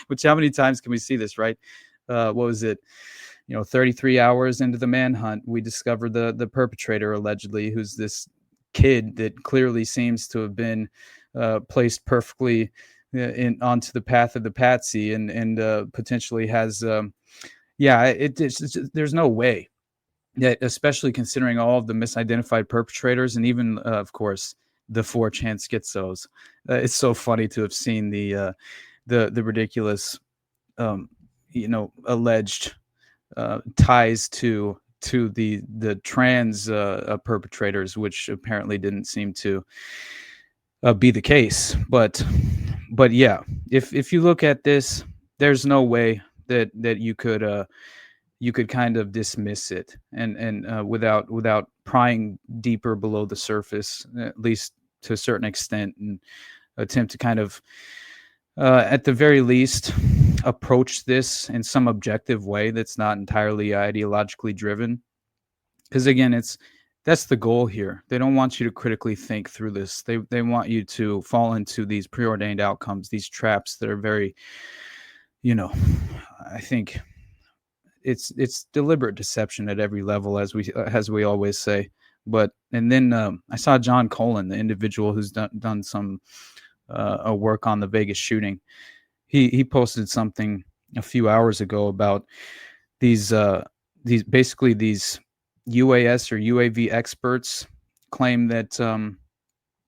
which how many times can we see this, right? What was it? 33 hours into the manhunt, we discover the perpetrator, allegedly, who's this kid that clearly seems to have been placed perfectly onto the path of the patsy, and potentially has, there's no way that, especially considering all of the misidentified perpetrators, and even, of course, the 4chan schizos. It's so funny to have seen the ridiculous, alleged ties to the trans perpetrators, which apparently didn't seem to be the case. But yeah, if you look at this, there's no way that you could kind of dismiss it and without prying deeper below the surface, at least to a certain extent, and attempt to kind of at the very least approach this in some objective way that's not entirely ideologically driven. Because again, that's the goal here. They don't want you to critically think through this. They want you to fall into these preordained outcomes, these traps that are very, I think it's deliberate deception at every level, as we always say. And then I saw John Colin, the individual who's done some work on the Vegas shooting. He posted something a few hours ago about these UAS or UAV experts claim that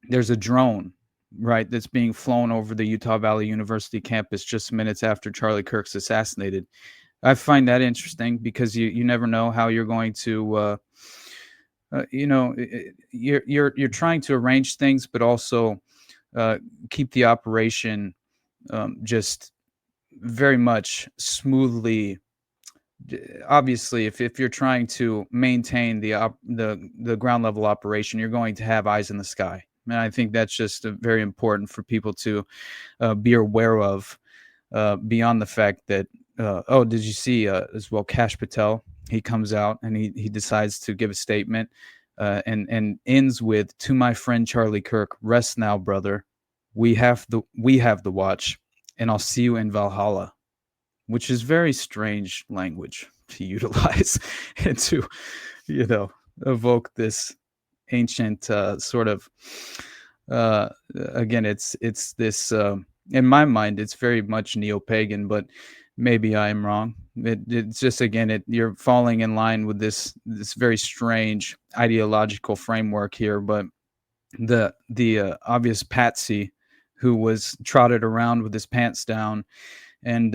there's a drone, right, that's being flown over the Utah Valley University campus just minutes after Charlie Kirk's assassinated. I find that interesting because you never know how you're going to, you're trying to arrange things, but also keep the operation just very much smoothly. Obviously, if you're trying to maintain the ground level operation, you're going to have eyes in the sky. And I think that's just very important for people to be aware of, beyond the fact that, did you see as well, Kash Patel? He comes out and he decides to give a statement and ends with, "To my friend Charlie Kirk, rest now, brother. We have the watch, and I'll see you in Valhalla," which is very strange language to utilize and to, evoke this ancient sort of again, it's this. In my mind, it's very much neo-pagan, but maybe I am wrong. It's just, again, you're falling in line with this very strange ideological framework here. But the obvious patsy who was trotted around with his pants down, and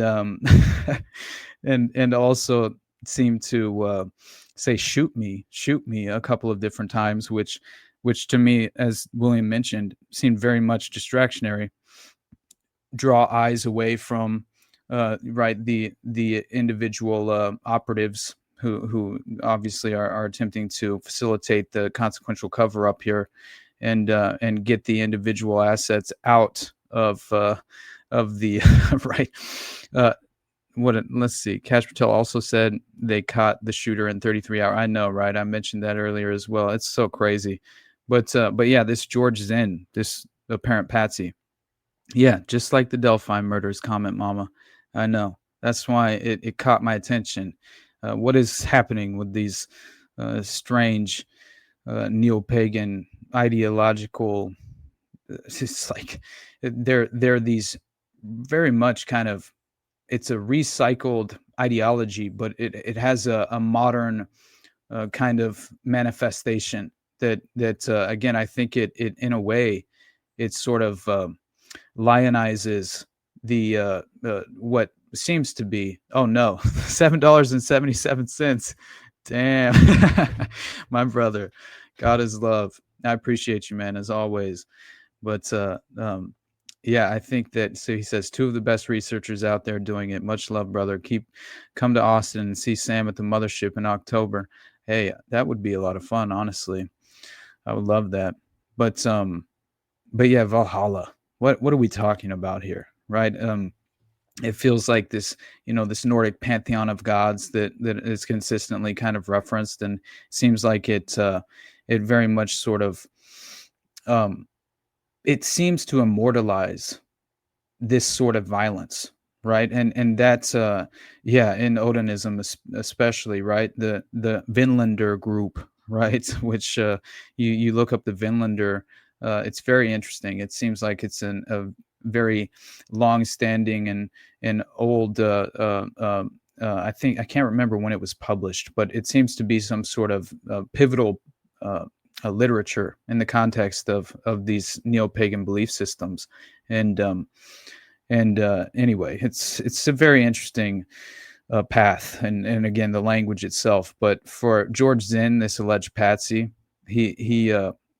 and also seemed to say shoot me a couple of different times, which to me, as William mentioned, seemed very much distractionary, draw eyes away from right, the individual operatives who obviously are attempting to facilitate the consequential cover up here, and get the individual assets out of the right. Let's see. Cash Patel also said they caught the shooter in 33 hours. I know, right? I mentioned that earlier as well. It's so crazy, but yeah, this George Zinn, this apparent patsy, yeah, just like the Delphi murders, comment Mama. I know. That's why it caught my attention. What is happening with these strange neo-pagan ideological? It's like they're these very much kind of. It's a recycled ideology, but it has a modern kind of manifestation that again, I think it in a way, it sort of lionizes the what seems to be, oh no, $7.77. Damn. My brother, God is love. I appreciate you, man, as always. But yeah, I think that, so he says, two of the best researchers out there doing it. Much love, brother. Come to Austin and see Sam at the mothership in October. Hey, that would be a lot of fun, honestly. I would love that. But yeah, Valhalla. What are we talking about here, right? It feels like this, this Nordic pantheon of gods that is consistently kind of referenced, and seems like it very much sort of it seems to immortalize this sort of violence, right? And that's yeah, in Odinism especially, right? The Vinlander group, right? Which you look up the Vinlander, it's very interesting. It seems like it's a very long-standing and old. I think, I can't remember when it was published, but it seems to be some sort of pivotal literature in the context of these neo-pagan belief systems. And anyway, it's a very interesting path, and again, the language itself. But for George Zinn, this alleged patsy, he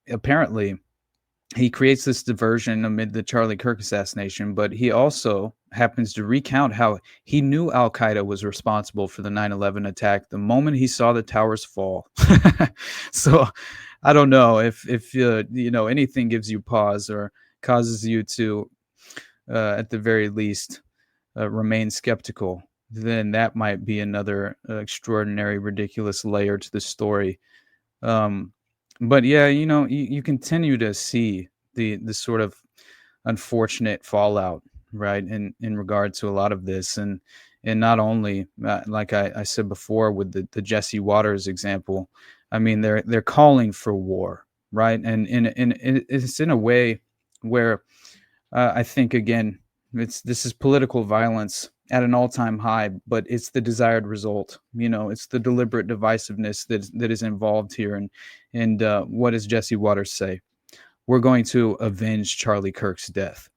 apparently he creates this diversion amid the Charlie Kirk assassination, but he also happens to recount how he knew Al Qaeda was responsible for the 9/11 attack the moment he saw the towers fall. So I don't know if anything gives you pause or causes you to, at the very least, remain skeptical, then that might be another extraordinary, ridiculous layer to the story. But yeah, you continue to see the sort of unfortunate fallout, right, in regard to a lot of this, and not only like I said before with the Jesse Waters example. I mean, they're calling for war, right, and it's in a way where I think, again, this is political violence at an all-time high, but it's the desired result. It's the deliberate divisiveness that is involved here. And what does Jesse Waters say? We're going to avenge Charlie Kirk's death.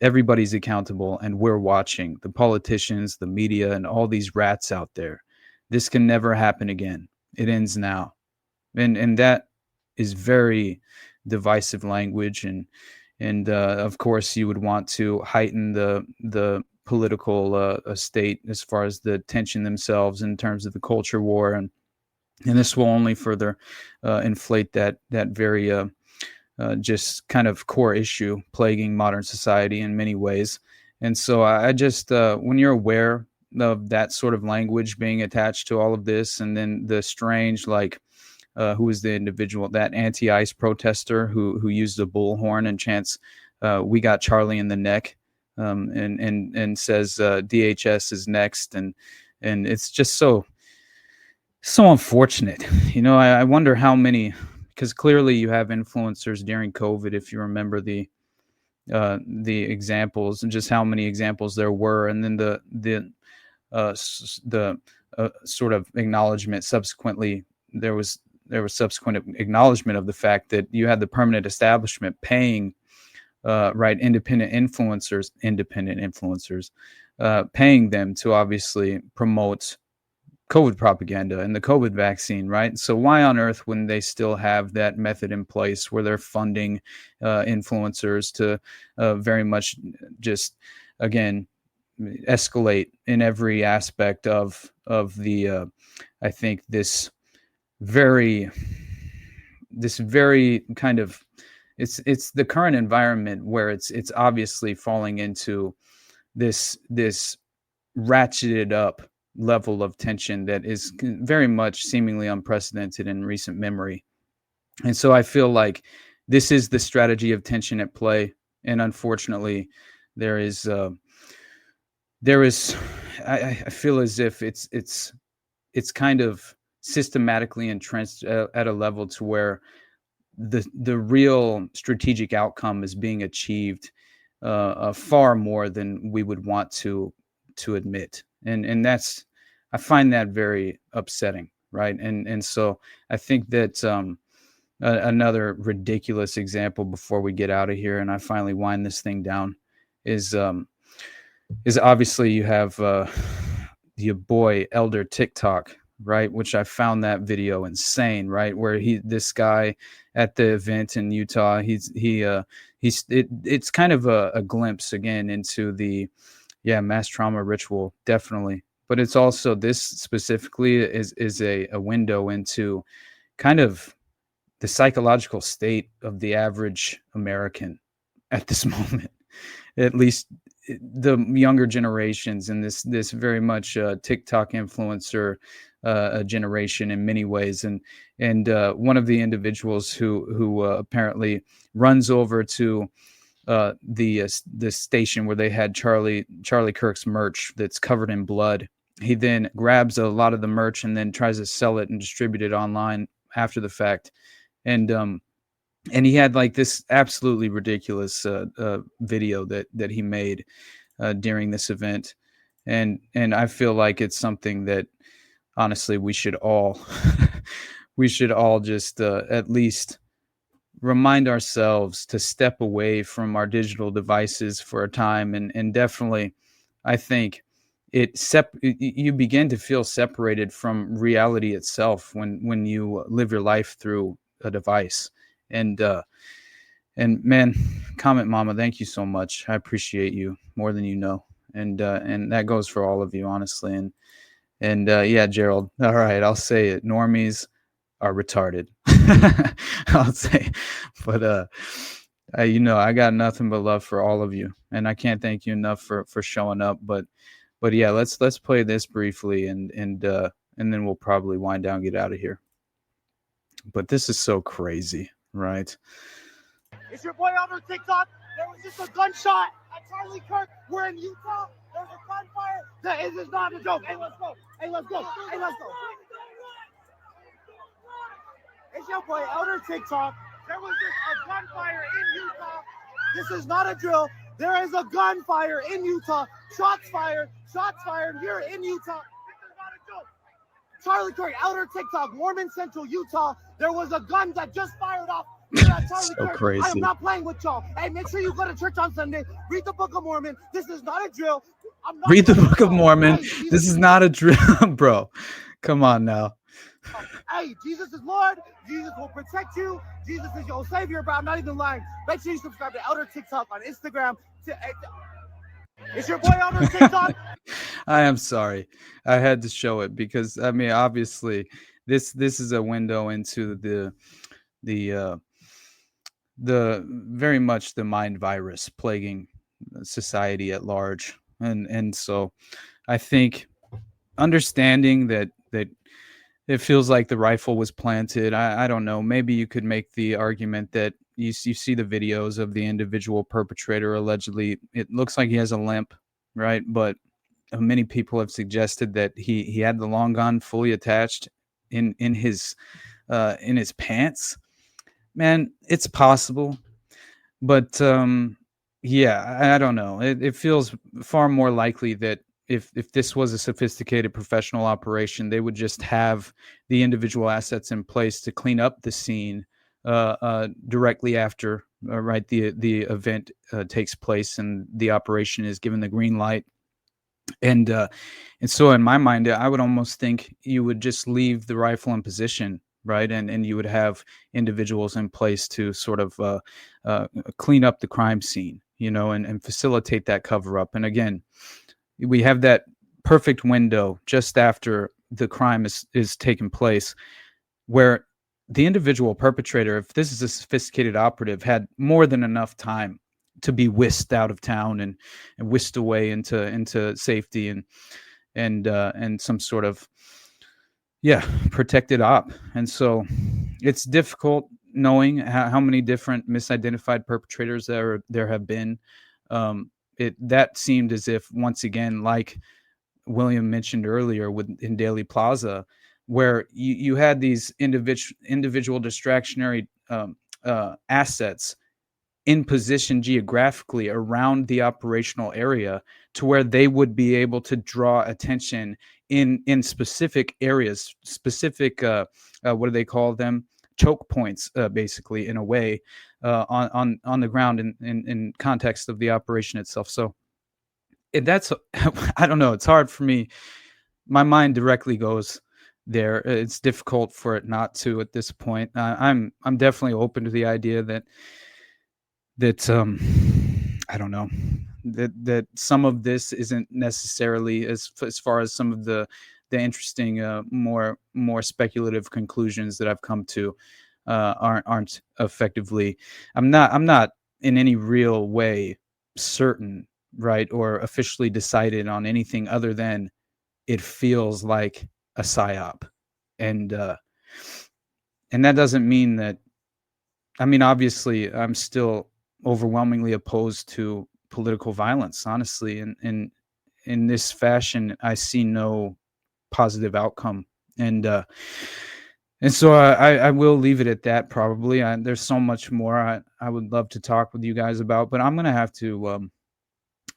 Everybody's accountable, and we're watching. The politicians, the media, and all these rats out there. This can never happen again. It ends now. And that is very divisive language. And of course, you would want to heighten the political state as far as the tension themselves in terms of the culture war, and this will only further inflate that very just kind of core issue plaguing modern society in many ways. And so I just when you're aware of that sort of language being attached to all of this, and then the strange, like who was the individual, that anti-ICE protester who used a bullhorn and chants "We got Charlie in the neck," and says DHS is next, and it's just so unfortunate. I wonder how many because clearly you have influencers during COVID, if you remember the examples and just how many examples there were, and then the sort of acknowledgement subsequently. There was subsequent acknowledgement of the fact that you had the permanent establishment paying independent influencers, paying them to obviously promote COVID propaganda and the COVID vaccine, right? So why on earth wouldn't they still have that method in place where they're funding influencers to very much just, again, escalate in every aspect of the I think this very kind of, it's the current environment where it's obviously falling into this ratcheted up level of tension that is very much seemingly unprecedented in recent memory. And so I feel like this is the strategy of tension at play. And unfortunately, there is I feel as if it's kind of systematically entrenched at a level to where the real strategic outcome is being achieved far more than we would want to admit. And that's, I find that very upsetting, right? And so I think that another ridiculous example before we get out of here and I finally wind this thing down is obviously you have your boy Elder TikTok, right? Which I found that video insane, right? Where this guy at the event in Utah, it's kind of a glimpse again into the mass trauma ritual, definitely. But it's also, this specifically is a window into kind of the psychological state of the average American at this moment, at least the younger generations, and this very much TikTok influencer generation in many ways. And one of the individuals who apparently runs over to the station where they had Charlie Kirk's merch that's covered in blood. He then grabs a lot of the merch and then tries to sell it and distribute it online after the fact. And he had like this absolutely ridiculous video that he made during this event. And I feel like it's something that honestly we should all just at least remind ourselves to step away from our digital devices for a time. And definitely, I think you begin to feel separated from reality itself when you live your life through a device. And man, Comment Mama, thank you so much. I appreciate you more than you know. And that goes for all of you, honestly. And yeah, Gerald. All right, I'll say it. Normies are retarded. I'll say, but I got nothing but love for all of you, and I can't thank you enough for showing up. But yeah, let's play this briefly, and then we'll probably wind down, get out of here. But this is so crazy, right? It's your boy on TikTok. There was just a gunshot at Charlie Kirk. We're in Utah. There's a gunfire. This is not a joke. Hey, let's go. Hey, let's go. Hey, let's go. It's your boy Elder TikTok. There was just a gunfire in Utah. This is not a drill. There is a gunfire in Utah. Shots fired here in Utah. This is not a joke. Charlie Kirk, Elder TikTok, Mormon Central, Utah. There was a gun that just fired off. So crazy. I am not playing with y'all. Hey, make sure you go to church on Sunday. Read the Book of Mormon. This is not a drill. Read the Book of Mormon. Hey, this is not a drill, bro. Come on now. Hey, Jesus is Lord. Jesus will protect you. Jesus is your savior, bro. I'm not even lying. Make sure you subscribe to Elder TikTok on Instagram. It's your boy Elder TikTok. I am sorry. I had to show it because, I mean, obviously, this is a window into the very much the mind virus plaguing society at large. And so I think understanding that it feels like the rifle was planted. I don't know. Maybe you could make the argument that you see the videos of the individual perpetrator. Allegedly, it looks like he has a limp, right? But many people have suggested that he had the long gun fully attached in his pants. man, it's possible, but yeah, I don't know. It feels far more likely that if this was a sophisticated professional operation, they would just have the individual assets in place to clean up the scene directly after right the event takes place and the operation is given the green light. And so in my mind, I would almost think you would just leave the rifle in position, right? And you would have individuals in place to sort of clean up the crime scene, and facilitate that cover up. And again, we have that perfect window just after the crime is taking place, where the individual perpetrator, if this is a sophisticated operative, had more than enough time to be whisked out of town and whisked away into safety and some sort of protected op. And so it's difficult knowing how many different misidentified perpetrators there have been. That seemed as if, once again, like William mentioned earlier in Daily Plaza, where you had these individual distractionary assets in position geographically around the operational area to where they would be able to draw attention in specific areas, specific, what do they call them? Choke points, basically, in a way, on the ground in context of the operation itself. So that's, I don't know, it's hard for me. My mind directly goes there. It's difficult for it not to at this point. I'm definitely open to the idea that I don't know, that some of this isn't necessarily as far as some of the interesting more speculative conclusions that I've come to aren't effectively. I'm not in any real way certain, right, or officially decided on anything other than it feels like a psyop. And that doesn't mean that, I mean, obviously I'm still overwhelmingly opposed to political violence, honestly, and in this fashion I see no positive outcome, and so I will leave it at that. Probably there's so much more I would love to talk with you guys about, but I'm gonna have to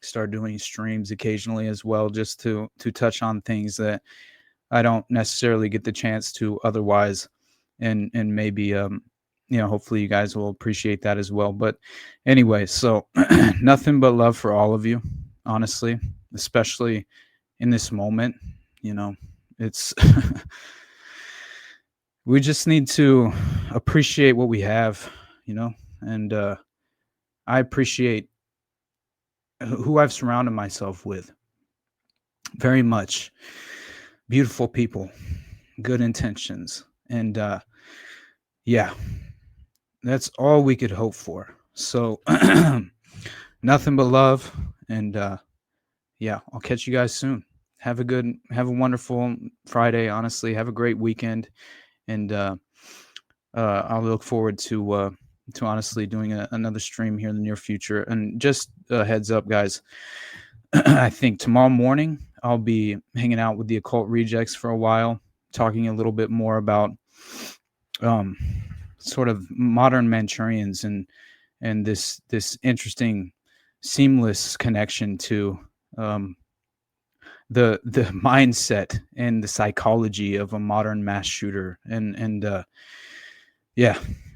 start doing streams occasionally as well, just to touch on things that I don't necessarily get the chance to otherwise, and maybe hopefully you guys will appreciate that as well. But anyway, so nothing but love for all of you, honestly, especially in this moment. It's we just need to appreciate what we have, and I appreciate who I've surrounded myself with very much. Beautiful people, good intentions, and that's all we could hope for. So nothing but love, and I'll catch you guys soon. Have a wonderful Friday. Honestly, have a great weekend, and I'll look forward to honestly doing another stream here in the near future. And just a heads up, guys, I think tomorrow morning I'll be hanging out with the Occult Rejects for a while, talking a little bit more about sort of modern Manchurians and this interesting seamless connection to the mindset and the psychology of a modern mass shooter. And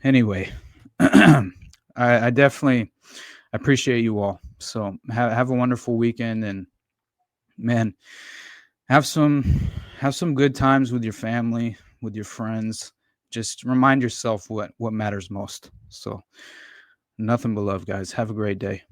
anyway, I definitely appreciate you all. So have a wonderful weekend, and man, have some good times with your family, with your friends. Just remind yourself what matters most. So nothing but love, guys. Have a great day.